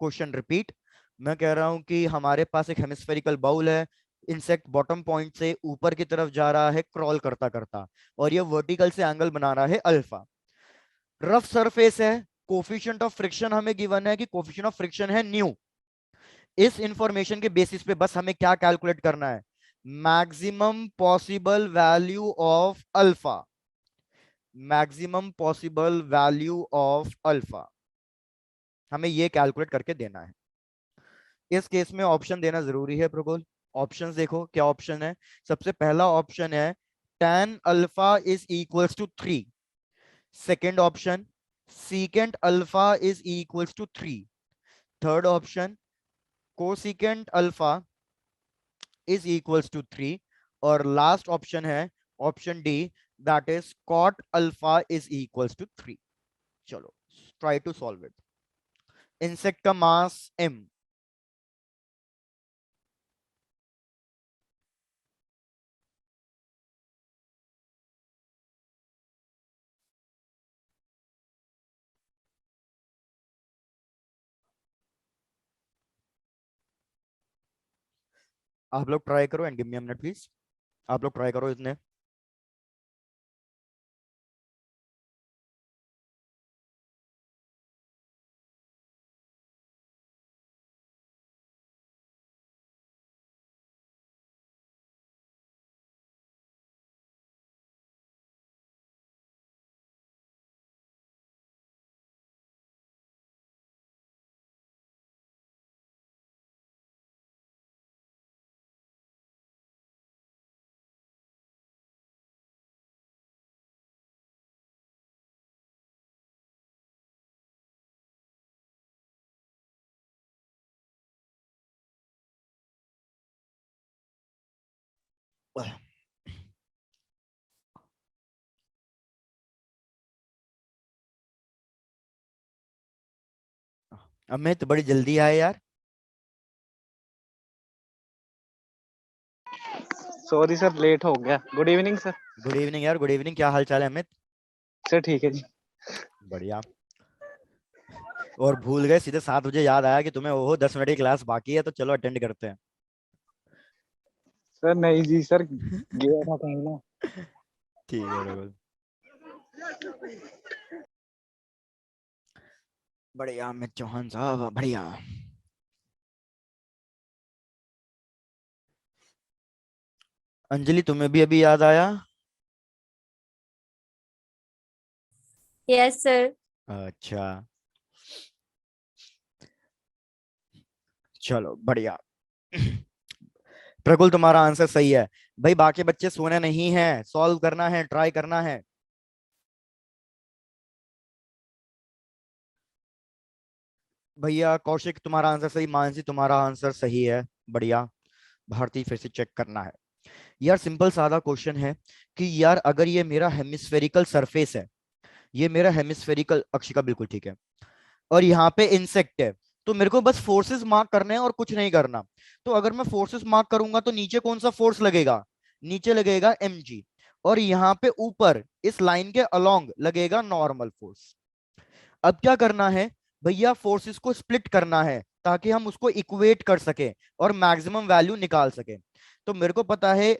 क्वेश्चन रिपीट, मैं कह रहा हूं कि हमारे पास एक हेमिस्फेरिकल बाउल है, इंसेक्ट बॉटम पॉइंट से ऊपर की तरफ जा रहा है क्रॉल करता करता, और ये वर्टिकल से एंगल बना रहा है अल्फा। रफ सरफेस है, कोफिशिएंट ऑफ फ्रिक्शन हमें गिवन है कि कोफिशिएंट ऑफ फ्रिक्शन है न्यू। इस इंफॉर्मेशन के बेसिस पे बस हमें क्या कैलकुलेट करना है, maximum possible value of alpha, maximum possible value of alpha, हमें ये कैलकुलेट करके देना है। इस केस में ऑप्शन देना जरूरी है प्रकोल। ऑप्शंस देखो क्या ऑप्शन है। सबसे पहला ऑप्शन है tan alpha is equals to 3। Second option secant alpha is equals to 3। Third option cosecant alpha is equals to 3। और लास्ट ऑप्शन है option D, that is cot alpha is equals to 3। चलो try to solve it. Insect का mass m। आप लोग try करो and give me a minute please. आप लोग try करो इतने। अमित बड़ी जल्दी आए यार। सॉरी सर, लेट हो गया। Good evening sir. Good evening यार, गुड इवनिंग। क्या हाल चाल है अमित? सर ठीक है जी। बढ़िया। और भूल गए, सीधे 7 बजे याद आया कि तुम्हें ओहो 10 मिनट की क्लास बाकी है, तो चलो अटेंड करते हैं। सर नहीं जी सर, गया था कहीं ना। ठीक है बिल्कुल, बढ़िया अमित चौहान साहब, बढ़िया। अंजलि तुम्हें भी अभी याद आया? Yes sir. अच्छा चलो बढ़िया। प्रकुल तुम्हारा आंसर सही है। भाई बाकी बच्चे सोने नहीं है, सॉल्व करना है, ट्राई करना है। भैया कौशिक तुम्हारा आंसर सही, मानसी तुम्हारा आंसर सही है, बढ़िया। भारती फिर से चेक करना है। यार सिंपल सादा क्वेश्चन है कि यार अगर ये मेरा हेमिस्फेरिकल सरफेस है, ये मेरा हेमिस्फेरिकल, अक्षिका बिल्कुल ठीक है, और यहाँ पे इंसेक्ट है, तो मेरे को बस फोर्सेस मार्क करने हैं और कुछ नहीं करना। तो अगर मैं फोर्सेस मार्क करूंगा तो नीचे कौन सा फोर्स लगेगा? नीचे लगेगा mg, और यहाँ पे ऊपर इस लाइन के अलोंग लगेगा नॉर्मल फोर्स। अब क्या करना है भैया, फोर्सेस को स्प्लिट करना है ताकि हम उसको इक्वेट कर सके और मैक्सिमम वैल्यू निकाल सके। तो मेरे को पता है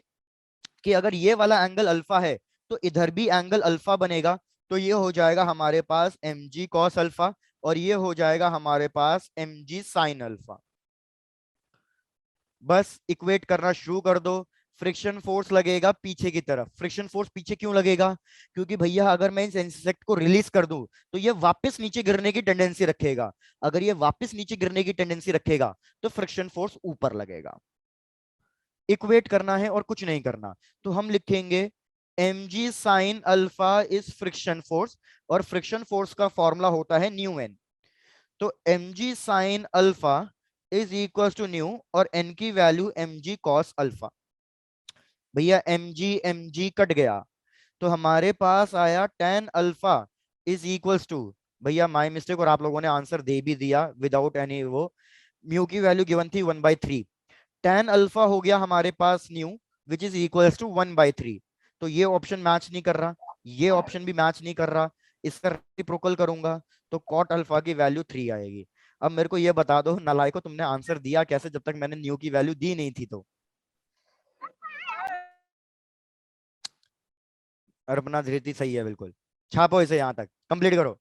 कि अगर ये वाला एंगल अल्फा है तो इधर भी एंगल अल्फा बनेगा, तो ये हो जाएगा हमारे पास mg cos अल्फा, और ये हो जाएगा हमारे पास mg sin अल्फा। बस इक्वेट करना शुरू कर दो। फ्रिक्शन फोर्स लगेगा पीछे की तरफ। फ्रिक्शन फोर्स पीछे क्यों लगेगा? क्योंकि भैया अगर मैं इस इंसेक्ट को रिलीज कर दूं तो ये वापस नीचे गिरने की टेंडेंसी रखेगा। अगर ये वापस नीचे गिरने की टेंडेंसी रखेगा तो फ्रिक्शन फोर्स ऊपर लगेगा। इक्वेट करना है और कुछ नहीं करना। तो हम लिखेंगे mg sin alpha is friction force, और फ्रिक्शन फोर्स का फॉर्मूला होता है न्यू एन। तो mg sin alpha is equal to mu, और n की वैल्यू mg cos अल्फा। भैया mg कट गया, तो हमारे पास आया tan alpha is equals to, भैया माय मिस्टेक, और आप लोगों ने आंसर दे भी दिया विदाउट एनी वो, म्यू की वैल्यू गिवन थी 1/3, tan अल्फा हो गया हमारे पास mu which is equals to 1/3। तो ये ऑप्शन मैच नहीं कर रहा, ये ऑप्शन भी मैच नहीं कर रहा। इसका रेसिप्रोकल करूंगा तो cot अल्फा की वैल्यू 3 आएगी। अब मेरे को ये बता दो नालायको, तुमने आंसर दिया कैसे जब तक मैंने न्यू की वैल्यू दी नहीं थी? तो अर्पणा धृति सही है बिल्कुल। छापो इसे, यहां तक कंप्लीट करो।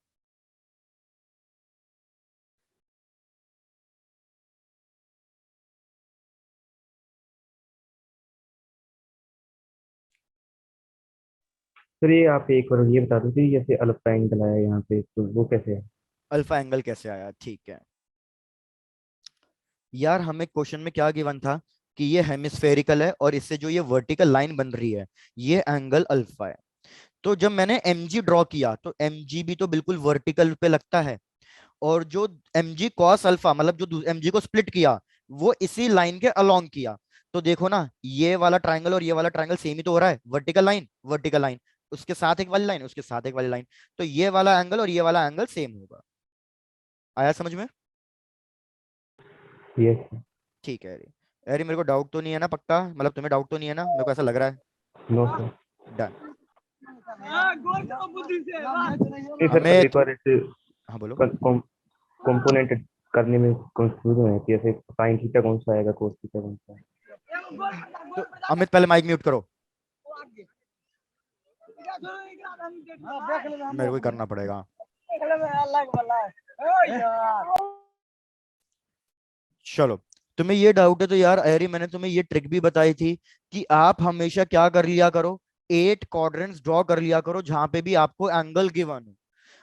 सर ये आप एक बार ये बता दो कि जैसे अल्फा एंगल आया यहाँ पे तो वो कैसे है? अल्फा एंगल कैसे आया? ठीक है यार, हमें क्वेश्चन में क्या गिवन था कि ये हेमिस्फेरिकल है और इससे जो ये वर्टिकल लाइन बन रही है ये एंगल अल्फा है। तो जब मैंने mg ड्रॉ किया तो mg भी तो बिल्कुल वर्टिकल पे लगता है, और जो mg cos अल्फा मतलब जो mg को स्प्लिट किया वो इसी लाइन के अलोंग किया। तो देखो ना, ये वाला ट्रायंगल और ये वाला ट्रायंगल सेम ही तो हो रहा है, वर्टिकल लाइन वर्टिकल लाइन, उसके साथ एक वाली लाइन, उसके साथ एक वाली लाइन, तो ये वाला एंगल और ये वाला एंगल सेम होगा। आया समझ में? यस। ठीक है अरे, अरे मेरे को डाउट तो नहीं है ना पक्का? मतलब तुम्हें डाउट तो नहीं है ना? मेरे को ऐसा लग रहा है। No sir. डन। नहीं सर, हमें कभी कभार ऐसे हाँ बोलो। कंपोनेंट करने में कंफ्यूजन है कि ऐसे साइन थीटा कौन सा आएगा, कोस थीटा कौन सा है। तो अमित पहले माइक म्यूट करो, मेरे को ही करना पड़ेगा। चलो, तुम्हें ये डाउट है तो यार अरे मैंने तुम्हें ये ट्रिक भी बताई थी कि आप हमेशा क्या कर लिया करो, 8 क्वाड्रेंट्स ड्रॉ कर लिया करो जहां पे भी आपको एंगल गिवन हो।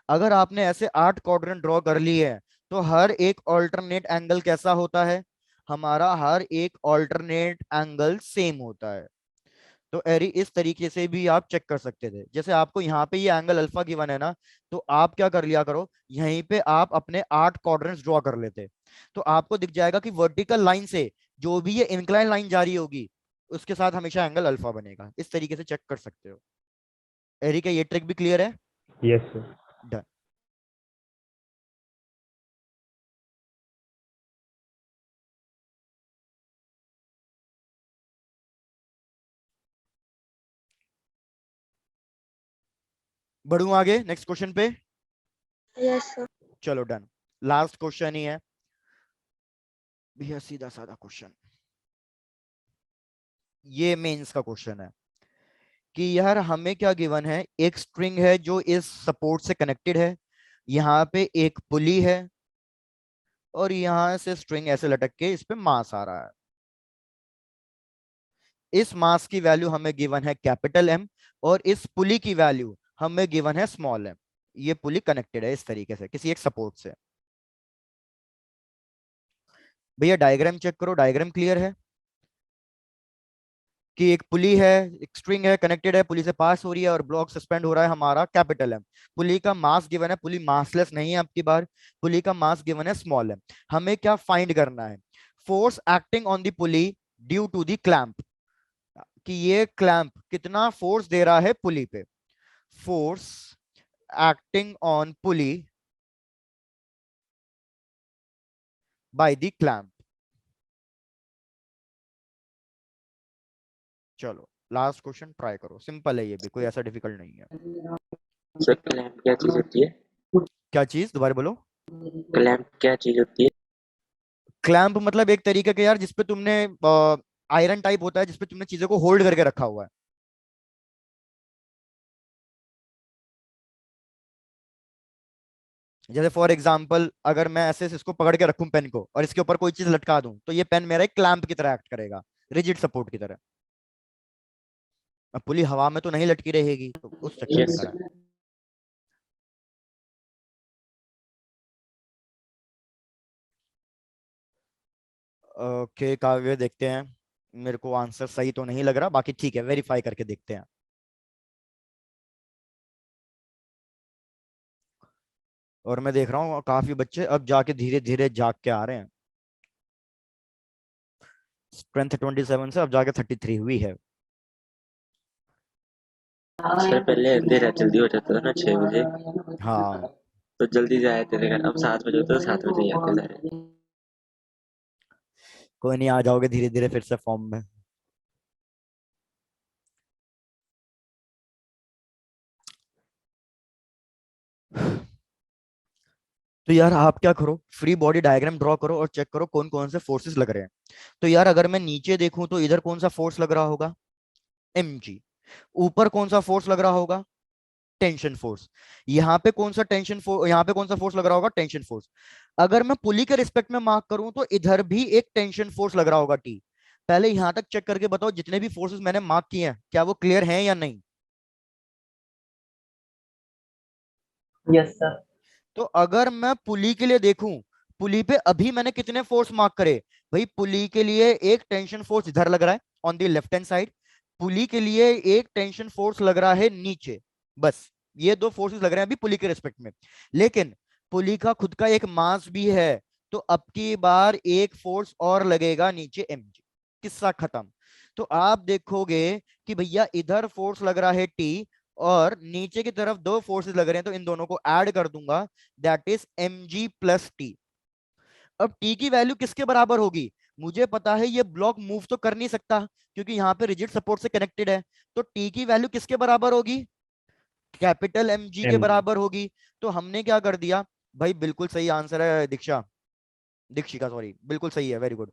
अगर आपने ऐसे 8 क्वाड्रेंट ड्रॉ कर लिए है तो हर एक ऑल्टरनेट एंगल कैसा होता है? हमारा हर एक ऑल्टरनेट एंगल सेम होता है। तो एरी इस तरीके से भी आप चेक कर सकते थे। जैसे आपको यहाँ पे ये एंगल अल्फा गिवन है ना, तो आप क्या कर लिया करो, यहीं पे आप अपने 8 क्वाड्रेंट्स ड्रॉ कर लेते, तो आपको दिख जाएगा कि वर्टिकल लाइन से जो भी ये इंक्लाइन लाइन जा रही होगी उसके साथ हमेशा एंगल अल्फा बनेगा। इस तरीके से चेक कर सकते हो। एरी का ये ट्रिक भी क्लियर है? Yes sir. डन। बढ़ू आगे नेक्स्ट क्वेश्चन पे। Yes sir. चलो डन, लास्ट क्वेश्चन ही है भैया, सीधा साधा क्वेश्चन। ये मेंस का क्वेश्चन है कि यार हमें क्या गिवन है, एक स्ट्रिंग है जो इस सपोर्ट से कनेक्टेड है, यहाँ पे एक पुली है, और यहां से स्ट्रिंग ऐसे लटक के इस पे मास आ रहा है। इस मास की वैल्यू हमें गिवन है कैपिटल एम, और इस पुली की वैल्यू हमें गिवन है स्मॉल एम। ये पुली कनेक्टेड है इस तरीके से किसी एक सपोर्ट से। भैया डायग्राम चेक करो, डायग्राम क्लियर है कि एक पुली है, एक स्ट्रिंग है, कनेक्टेड है, पुली से पास हो रही है और ब्लॉक सस्पेंड हो रहा है हमारा कैपिटल एम। पुली का मास गिवन है, पुली मासलेस नहीं है आपकी बार, पुली का मास गिवन है स्मॉल एम। हमें क्या फाइंड करना है? Force acting on the pulley due to the clamp, कि ये क्लैंप कितना फोर्स दे रहा है पुली पे। Force acting on pulley by the clamp. चलो लास्ट क्वेश्चन ट्राई करो, सिंपल है ये भी, कोई ऐसा डिफिकल्ट नहीं है। सर क्लैंप क्या चीज होती है? क्या चीज, दोबारा बोलो। क्लैंप क्या चीज होती है? क्लैंप मतलब एक तरीके का यार जिसपे तुमने आयरन टाइप होता है जिसपे तुमने चीजों को होल्ड करके रखा हुआ है। जैसे फॉर एग्जांपल अगर मैं ऐसे इसको पकड़ के रखूं पेन को और इसके ऊपर कोई चीज लटका दूं तो ये पेन मेरा एक क्लैंप की तरह एक्ट करेगा, रिजिड सपोर्ट की तरह। अब पुली हवा में तो नहीं लटकी रहेगी, तो उस चक्कर में यस। करा है। ओके काव्य, देखते हैं। मेरे को आंसर सही तो नहीं लग रहा, बाकी ठीक है, वेरीफाई करके देखते हैं। और मैं देख रहा हूँ काफी बच्चे अब जाके धीरे धीरे जाग के आ रहे हैं। स्ट्रेंथ 27 से अब जाके 33 हुई है। सर पहले अंधेरा जल्दी हो जाता था ना 6 बजे, हाँ तो जल्दी से आए थे, लेकिन अब 7 बजे होता है तो 7 बजे ही आते सारे। कोई नहीं, आ जाओगे धीरे धीरे फिर से फॉर्म में। तो यार आप क्या करो, फ्री बॉडी डायग्राम ड्रॉ करो और चेक करो कौन कौन से फोर्सेस लग रहे हैं। तो यार अगर मैं नीचे देखूं तो इधर कौन सा फोर्स लग रहा होगा? mg। ऊपर कौन सा फोर्स लग रहा होगा? Tension force. यहाँ पे कौन सा टेंशन फोर्स, यहाँ पे कौन सा फोर्स लग रहा होगा? Tension force. अगर मैं पुली के रिस्पेक्ट में मार्क करूं तो इधर भी एक टेंशन फोर्स लग रहा होगा टी। पहले यहां तक चेक करके बताओ जितने भी फोर्सेस मैंने मार्क किए हैं क्या वो क्लियर हैं या नहीं। Yes sir. तो अगर मैं पुली के लिए देखूं, पुली पे अभी मैंने कितने फोर्स मार्क करे? भाई पुली के लिए एक टेंशन फोर्स इधर लग रहा है on the left hand side, pulley के लिए एक टेंशन फोर्स लग रहा है नीचे। बस ये दो फोर्सेस लग रहे हैं अभी पुली के रिस्पेक्ट में। लेकिन पुली का खुद का एक मास भी है, तो अब की बार एक फोर्स और लगेगा नीचे mg। किस्सा खत्म। तो आप देखोगे कि भैया इधर फोर्स लग रहा है टी और नीचे की तरफ दो फोर्सेस लग रहे हैं, तो इन दोनों को ऐड कर दूंगा, that is mg plus T. अब टी की वैल्यू किसके बराबर होगी? मुझे पता है ये ब्लॉक मूव तो कर नहीं सकता क्योंकि यहाँ पे रिजिड सपोर्ट से कनेक्टेड है। तो टी की वैल्यू किसके बराबर होगी? कैपिटल mg के एम जी। बराबर होगी। तो हमने क्या कर दिया, भाई बिल्कुल सही आंसर है दीक्षा, दीक्षिका सॉरी, बिल्कुल सही है, वेरी गुड।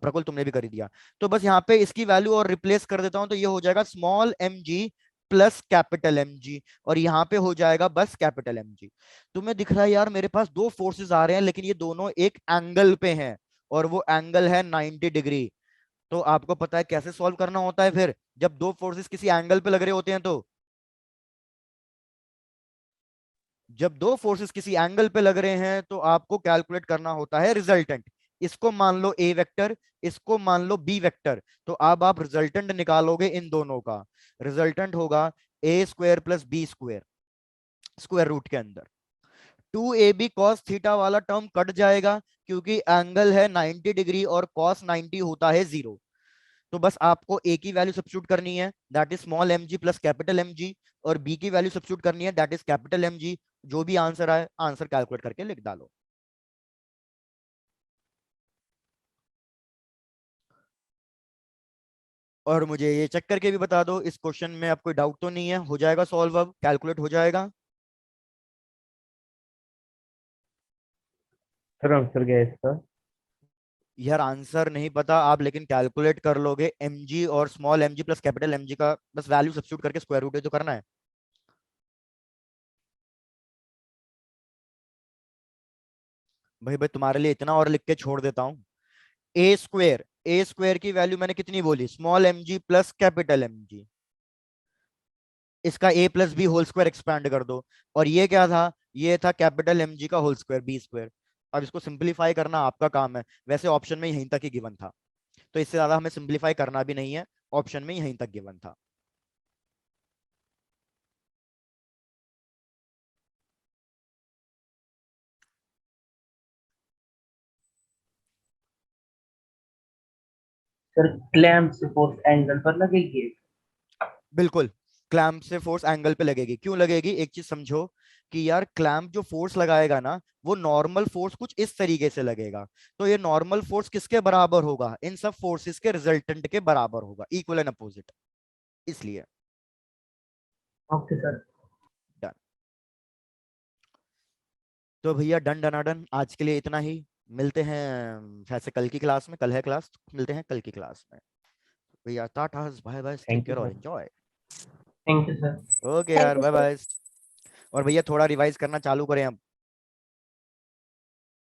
प्रकुल तुमने भी कर ही दिया। तो बस यहाँ पे इसकी वैल्यू और रिप्लेस कर देता हूं तो ये हो जाएगा small mg plus capital mg, और यहाँ पे हो जाएगा बस कैपिटल mg। तुम्हें दिख रहा है यार मेरे पास दो फोर्सेस आ रहे हैं लेकिन ये दोनों एक एंगल पे हैं और वो एंगल है 90 डिग्री। तो आपको पता है कैसे सॉल्व करना होता है फिर जब दो फोर्सेस किसी एंगल पे लग रहे होते हैं? तो जब दो फोर्सेस किसी एंगल पे लग रहे हैं तो आपको कैलकुलेट करना होता है रिजल्टेंट। इसको मान लो ए वेक्टर, इसको मान लो बी वेक्टर, तो अब आप रिजल्टेंट निकालोगे इन दोनों का। रिजल्टेंट होगा A square plus B square, square root के अंदर। 2ab cos थीटा वाला टर्म कट जाएगा क्योंकि एंगल है 90 डिग्री और cos 90 होता है 0। तो बस आपको ए की वैल्यू सब्स्टिट्यूट करनी है, that is small mg plus capital mg, और बी की वैल्यू सब्स्टिट्यूट करनी है, दैट इज कैपिटल mg। जो भी आंसर आए आंसर कैलकुलेट करके लिख डालो। और मुझे ये चेक करके भी बता दो इस क्वेश्चन में आपको डाउट तो नहीं है, हो जाएगा सॉल्व, अब कैलकुलेट हो जाएगा। सर आंसर क्या है इसका? यार आंसर नहीं पता आप, लेकिन कैलकुलेट कर लोगे mg और small mg plus capital mg का बस वैल्यू सब्स्टिट्यूट करके स्क्वायर रूट तो करना है। भाई भाई तुम्हारे लिए इतना और लिख के छोड़ देता हूँ। ए स्क्वायर की वैल्यू मैंने कितनी बोली? Small mg plus capital mg। इसका a plus B whole square expand कर दो, और ये क्या था, ये था कैपिटल mg का होल स्क्वायर बी स्क्वायर। अब इसको सिंप्लीफाई करना आपका काम है, वैसे ऑप्शन में यहीं तक ही गिवन था, तो इससे ज्यादा हमें सिंप्लीफाई करना भी नहीं है, ऑप्शन में यहीं तक गिवन था। सर क्लैंप से फोर्स एंगल पर लगेगी। बिल्कुल, क्लैंप से फोर्स एंगल पे लगेगी। क्यों लगेगी, एक चीज समझो कि यार क्लैंप जो फोर्स लगाएगा ना, वो नॉर्मल फोर्स कुछ इस तरीके से लगेगा, तो ये नॉर्मल फोर्स किसके बराबर होगा, इन सब फोर्सेस के रिजल्टेंट के बराबर होगा, इक्वल एंड अपोजिट, इसलिए। Okay sir. डन। तो भैया डन डनाडन, आज के लिए इतना ही। मिलते हैं वैसे कल की क्लास में, कल है क्लास, मिलते हैं कल की क्लास में। भैया ta-ta bye bye, take thank you care और sir. Enjoy. Thank you sir. Okay thank यार, यू बाय सर। बाय। और भैया थोड़ा रिवाइज करना चालू करें अब।